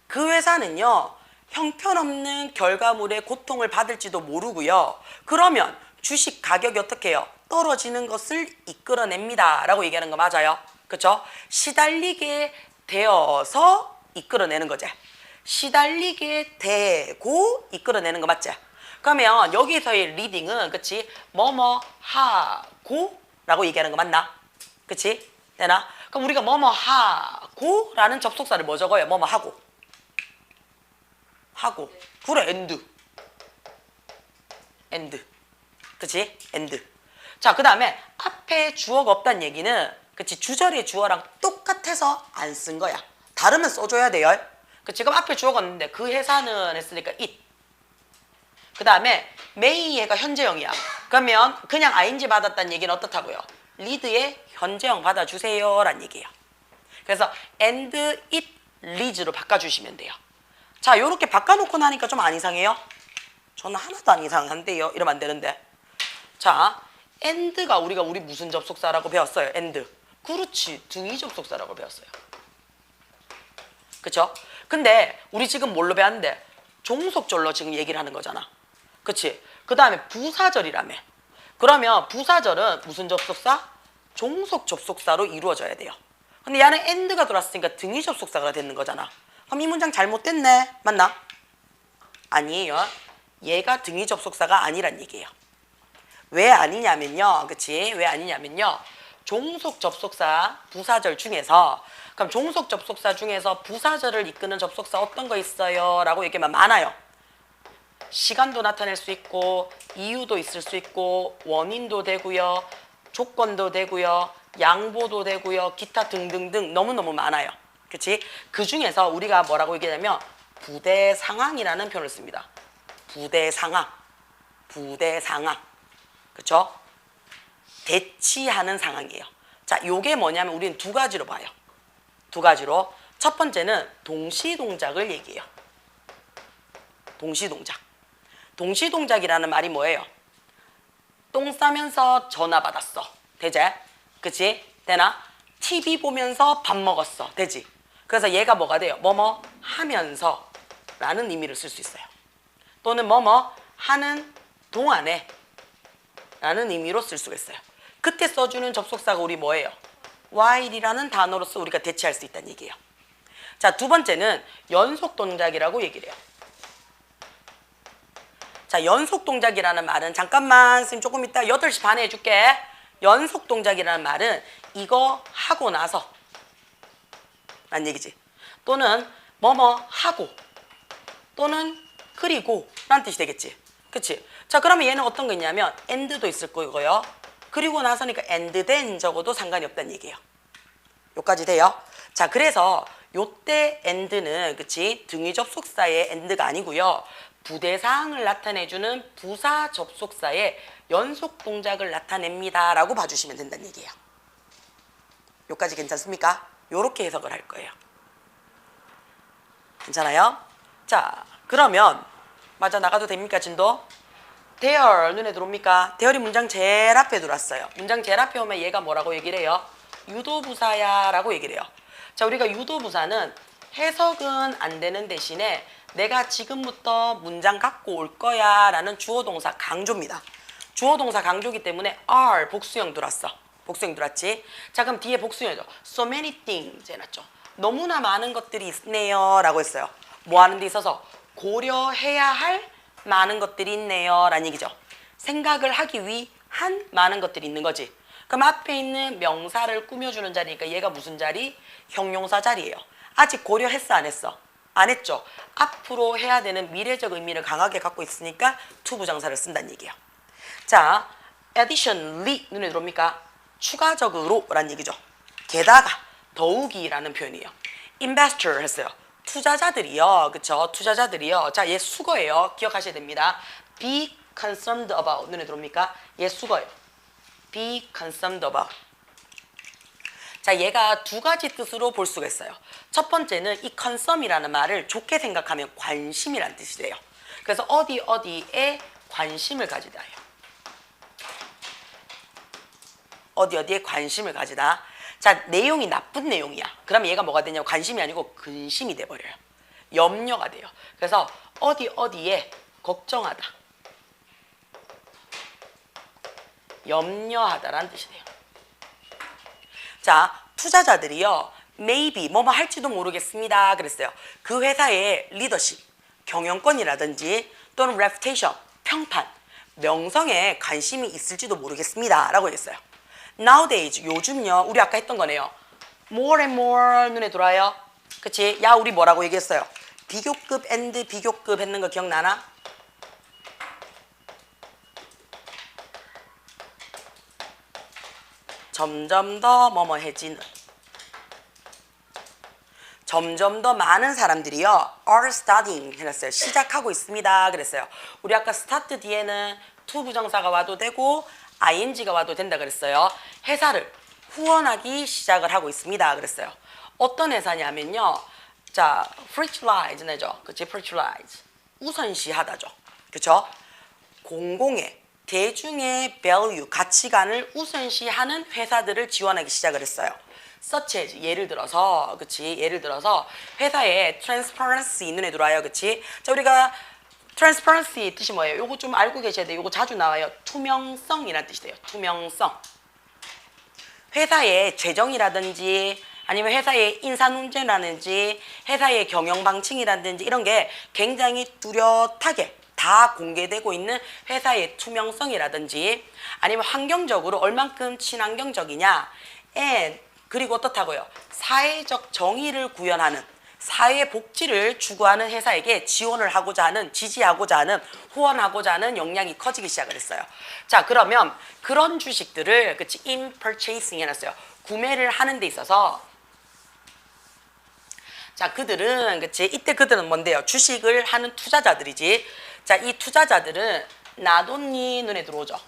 그 회사는요 형편없는 결과물의 고통을 받을지도 모르고요. 그러면 주식 가격이 어떻게 해요? 떨어지는 것을 이끌어냅니다 라고 얘기하는 거 맞아요? 그렇죠? 시달리게 되어서 이끌어내는 거지. 시달리게 되고 이끌어내는 거 맞지? 그러면 여기서의 리딩은 그치? 뭐뭐 하고 라고 얘기하는 거 맞나? 그치? 되나? 그럼 우리가 뭐뭐 하고 라는 접속사를 뭐 적어요? 뭐뭐 하고 그래 and 그치? and 자, 그 다음에 앞에 주어가 없다는 얘기는 그치? 주절의 주어랑 똑같아서 안 쓴 거야. 다르면 써줘야 돼요. 그 지금 앞에 주어가 없는데 그 회사는 했으니까 it. 그 다음에 may 얘가 현재형이야. 그러면 그냥 ing 받았다는 얘기는 어떻다고요? lead의 현재형 받아주세요 라는 얘기예요. 그래서 and it leads로 바꿔주시면 돼요. 자, 요렇게 바꿔놓고 나니까 좀 안 이상해요? 저는 하나도 안 이상한데요. 이러면 안 되는데. 자, and가 우리 무슨 접속사라고 배웠어요? and. 그렇지. 등위 접속사라고 배웠어요. 그쵸? 근데 우리 지금 뭘로 배웠는데? 종속절로 지금 얘기를 하는 거잖아. 그치? 그 다음에 부사절이라며. 그러면 부사절은 무슨 접속사? 종속 접속사로 이루어져야 돼요. 근데 얘는 and가 들어왔으니까 등위 접속사가 되는 거잖아. 그럼 이 문장 잘못됐네. 맞나? 아니에요. 얘가 등위 접속사가 아니란 얘기예요. 왜 아니냐면요. 그치? 왜 아니냐면요. 종속 접속사 부사절 중에서 그럼 종속 접속사 중에서 부사절을 이끄는 접속사 어떤 거 있어요? 라고 얘기하면 많아요. 시간도 나타낼 수 있고 이유도 있을 수 있고 원인도 되고요. 조건도 되고요. 양보도 되고요. 기타 등등등 너무너무 많아요. 그치? 그 중에서 우리가 뭐라고 얘기하냐면 부대 상황이라는 표현을 씁니다. 부대 상황. 그쵸? 대치하는 상황이에요. 자, 요게 뭐냐면 우리는 2가지로 봐요. 2가지로. 첫 번째는 동시동작을 얘기해요. 동시동작. 동시동작이라는 말이 뭐예요? 똥 싸면서 전화 받았어. 되지? 그치? 되나? TV 보면서 밥 먹었어. 되지? 그래서 얘가 뭐가 돼요? 뭐뭐 하면서 라는 의미를 쓸 수 있어요. 또는 뭐뭐 하는 동안에 라는 의미로 쓸 수가 있어요. 그때 써주는 접속사가 우리 뭐예요? while이라는 단어로서 우리가 대체할 수 있다는 얘기예요. 자, 2번째는 연속 동작이라고 얘기를 해요. 자, 연속 동작이라는 말은 잠깐만 선생님 조금 이따 8시 반에 해줄게. 연속 동작이라는 말은 이거 하고 나서 라는 얘기지. 또는 뭐뭐 하고 또는 그리고 라는 뜻이 되겠지. 그치? 자, 그러면 얘는 어떤 거 있냐면 and도 있을 거고요. 그리고 나서니까 and then 적어도 상관이 없다는 얘기예요. 요까지 돼요? 자, 그래서 요때 and는 그치? 등위 접속사의 and가 아니고요. 부대사항을 나타내주는 부사 접속사의 연속 동작을 나타냅니다 라고 봐주시면 된다는 얘기예요. 요까지 괜찮습니까? 요렇게 해석을 할 거예요. 괜찮아요? 자, 그러면 맞아 나가도 됩니까 진도? there 눈에 들어옵니까? there이 문장 제일 앞에 들어왔어요. 문장 제일 앞에 오면 얘가 뭐라고 얘기를 해요? 유도부사야 라고 얘기를 해요. 자, 우리가 유도부사는 해석은 안 되는 대신에 내가 지금부터 문장 갖고 올 거야 라는 주어동사 강조입니다. 주어 동사 강조기 때문에 are 복수형 들어왔어. 복수형 들어왔지? 자, 그럼 뒤에 복수형이죠. So many things 해놨죠. 너무나 많은 것들이 있네요 라고 했어요. 뭐 하는 데 있어서 고려해야 할 많은 것들이 있네요 라는 얘기죠. 생각을 하기 위한 많은 것들이 있는 거지. 그럼 앞에 있는 명사를 꾸며주는 자리니까 얘가 무슨 자리? 형용사 자리예요. 아직 고려했어 안 했어? 안 했죠. 앞으로 해야 되는 미래적 의미를 강하게 갖고 있으니까 to 부정사를 쓴다는 얘기예요. 자, additionally 눈에 들어옵니까? 추가적으로 라는 얘기죠. 게다가 더욱이라는 표현이에요. investor 했어요. 투자자들이요. 그쵸? 투자자들이요. 자, 얘 수거예요. 기억하셔야 됩니다. be concerned about 눈에 들어옵니까? 얘 수거예요. be concerned about. 자, 얘가 두 가지 뜻으로 볼 수가 있어요. 첫 번째는 이 concern이라는 말을 좋게 생각하면 관심이라는 뜻이 돼요. 그래서 어디에 관심을 가지다 해요. 어디에 관심을 가지다. 자, 내용이 나쁜 내용이야. 그럼 얘가 뭐가 되냐고 관심이 아니고 근심이 돼버려요. 염려가 돼요. 그래서 어디에 걱정하다. 염려하다라는 뜻이 돼요. 자, 투자자들이요. maybe 뭐뭐 할지도 모르겠습니다. 그랬어요. 그 회사의 리더십, 경영권이라든지 또는 reputation, 평판, 명성에 관심이 있을지도 모르겠습니다. 라고 했어요. Nowadays, 요즘요. 우리 아까 했던 거네요. More and more 눈에 들어와요. 그치? 야, 우리 뭐라고 얘기했어요? 비교급 and 비교급 했는 거 기억나나? 점점 더 뭐뭐해지는. 점점 더 많은 사람들이요. are studying 해놨어요. 시작하고 있습니다. 그랬어요. 우리 아까 start 뒤에는 to 부정사가 와도 되고 ing가 와도 된다 그랬어요. 회사를 후원하기 시작을 하고 있습니다. 그랬어요. 어떤 회사냐면요. 자, fragilize 내죠. 그치? fragilize. 우선시하다죠. 그쵸? 공공의, 대중의 value, 가치관을 우선시하는 회사들을 지원하기 시작을 했어요. such as, 예를 들어서, 그치? 예를 들어서 회사에 transparency 눈에 들어와요. 그치? 자, 우리가 transparency 뜻이 뭐예요? 요거 좀 알고 계셔야 돼요. 요거 자주 나와요. 투명성이라는 뜻이 돼요. 투명성. 회사의 재정이라든지 아니면 회사의 인사 문제라든지 회사의 경영 방침이라든지 이런 게 굉장히 뚜렷하게 다 공개되고 있는 회사의 투명성이라든지 아니면 환경적으로 얼만큼 친환경적이냐 그리고 어떻다고요? 사회적 정의를 구현하는 사회 복지를 추구하는 회사에게 지원을 하고자 하는, 지지하고자 하는, 후원하고자 하는 역량이 커지기 시작을 했어요. 자, 그러면 그런 주식들을 그치 in purchasing 해놨어요. 구매를 하는 데 있어서 자, 그들은 그치 이때 그들은 뭔데요? 주식을 하는 투자자들이지. 자, 이 투자자들은 not only 눈에 들어오죠.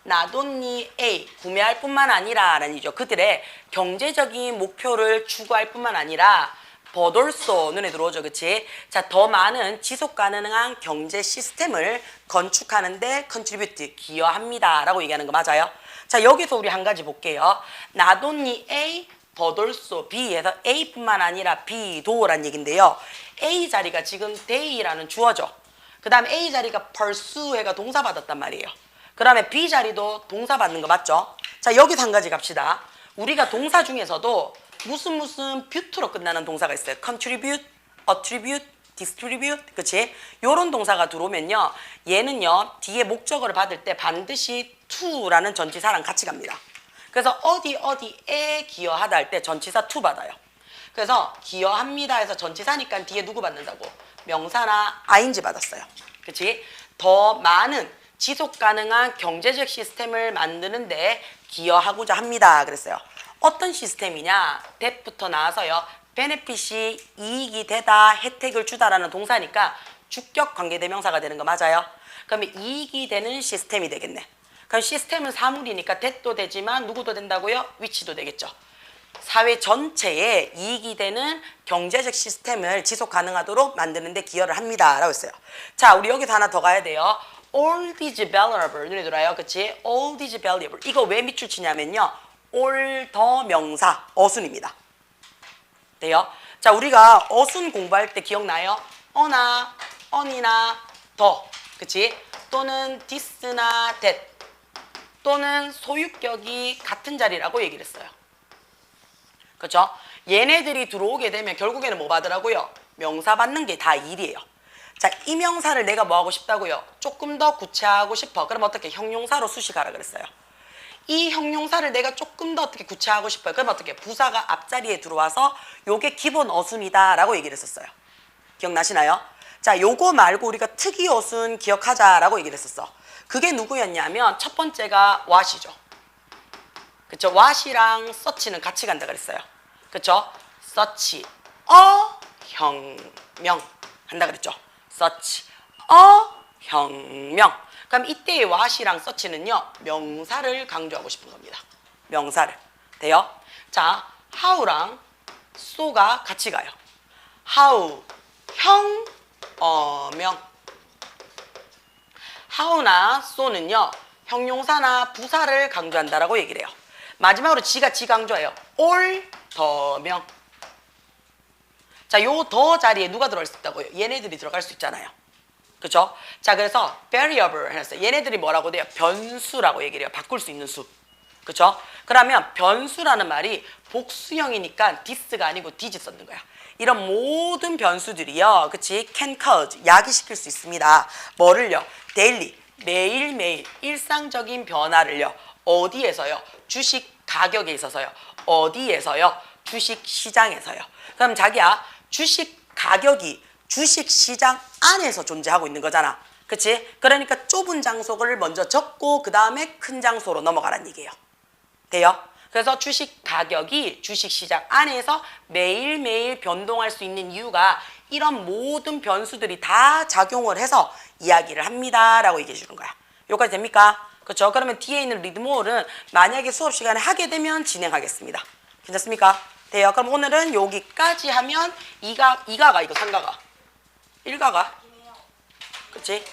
not only A 구매할 뿐만 아니라 라는 얘기죠. 그들의 경제적인 목표를 추구할 뿐만 아니라 but also 눈에 들어오죠. 그치? 자, 더 많은 지속 가능한 경제 시스템을 건축하는데 contribute, 기여합니다. 라고 얘기하는 거 맞아요? 자, 여기서 우리 한 가지 볼게요. not only A, but also B에서 A뿐만 아니라 B도 라는 얘기인데요. A 자리가 지금 they라는 주어죠. 그 다음에 A 자리가 pursue가 동사 받았단 말이에요. 그 다음에 B 자리도 동사 받는 거 맞죠? 자, 여기서 한 가지 갑시다. 우리가 동사 중에서도 무슨 bute로 끝나는 동사가 있어요. contribute, attribute, distribute, 그치? 요런 동사가 들어오면요. 얘는요, 뒤에 목적어를 받을 때 반드시 to라는 전치사랑 같이 갑니다. 그래서 어디에 기여하다 할 때 전치사 to 받아요. 그래서 기여합니다 해서 전치사니까 뒤에 누구 받는다고? 명사나 ing 받았어요. 그치? 더 많은 지속 가능한 경제적 시스템을 만드는데 기여하고자 합니다. 그랬어요. 어떤 시스템이냐? that부터 나와서요. benefit이 이익이 되다, 혜택을 주다라는 동사니까 주격 관계대명사가 되는 거 맞아요? 그러면 이익이 되는 시스템이 되겠네. 그럼 시스템은 사물이니까 that도 되지만 누구도 된다고요? which도 되겠죠. 사회 전체에 이익이 되는 경제적 시스템을 지속 가능하도록 만드는 데 기여를 합니다. 라고 했어요. 자, 우리 여기서 하나 더 가야 돼요. all these valuable 눈에 들어요. 그치? all these valuable 이거 왜 밑줄 치냐면요. all 더 명사 어순입니다. 돼요? 자, 우리가 어순 공부할 때 기억나요? 어나, 언이나 더, 그치? 또는 this나 that 또는 소유격이 같은 자리라고 얘기를 했어요. 그렇죠? 얘네들이 들어오게 되면 결국에는 뭐 받으라고요? 명사 받는 게 다 일이에요. 자, 이 명사를 내가 뭐 하고 싶다고요? 조금 더 구체화하고 싶어. 그럼 어떻게? 형용사로 수식하라 그랬어요. 이 형용사를 내가 조금 더 어떻게 구체화하고 싶어요. 그럼 어떻게? 부사가 앞자리에 들어와서 요게 기본 어순이다 라고 얘기를 했었어요. 기억나시나요? 자, 요거 말고 우리가 특이 어순 기억하자라고 얘기를 했었어. 그게 누구였냐면 첫 번째가 what이죠. 그쵸? what이랑 such는 같이 간다 그랬어요. 그쵸? such, 혁명 한다 그랬죠. such, 혁명. 그럼 이때의 what이랑 such는요, 명사를 강조하고 싶은 겁니다. 명사를. 돼요? 자, how랑 so가 같이 가요. how, 명. how나 so는요, 형용사나 부사를 강조한다라고 얘기를 해요. 마지막으로 지가 지 강조해요. 올, 더명. 자, 요 더 자리에 누가 들어갈 수 있다고요? 얘네들이 들어갈 수 있잖아요. 그쵸? 자, 그래서 variable 했어요. 얘네들이 뭐라고 돼요? 변수라고 얘기를 해요. 바꿀 수 있는 수. 그쵸? 그러면 변수라는 말이 복수형이니까 this가 아니고 did 썼는 거야. 이런 모든 변수들이요. 그치? can cause, 야기시킬 수 있습니다. 뭐를요? daily, 매일매일 일상적인 변화를요. 어디에서요? 주식 가격에 있어서요. 어디에서요? 주식 시장에서요. 그럼 자기야, 주식 가격이 주식 시장 안에서 존재하고 있는 거잖아. 그치? 그러니까 좁은 장소를 먼저 적고 그 다음에 큰 장소로 넘어가란 얘기예요. 돼요? 그래서 주식 가격이 주식 시장 안에서 매일매일 변동할 수 있는 이유가 이런 모든 변수들이 다 작용을 해서 이야기를 합니다 라고 얘기해 주는 거야. 여기까지 됩니까? 그렇죠? 그러면 뒤에 있는 리드몰은 만약에 수업 시간에 하게 되면 진행하겠습니다. 괜찮습니까? 돼요? 그럼 오늘은 여기까지 하면 2가가 이거 3가가 1가가 그치?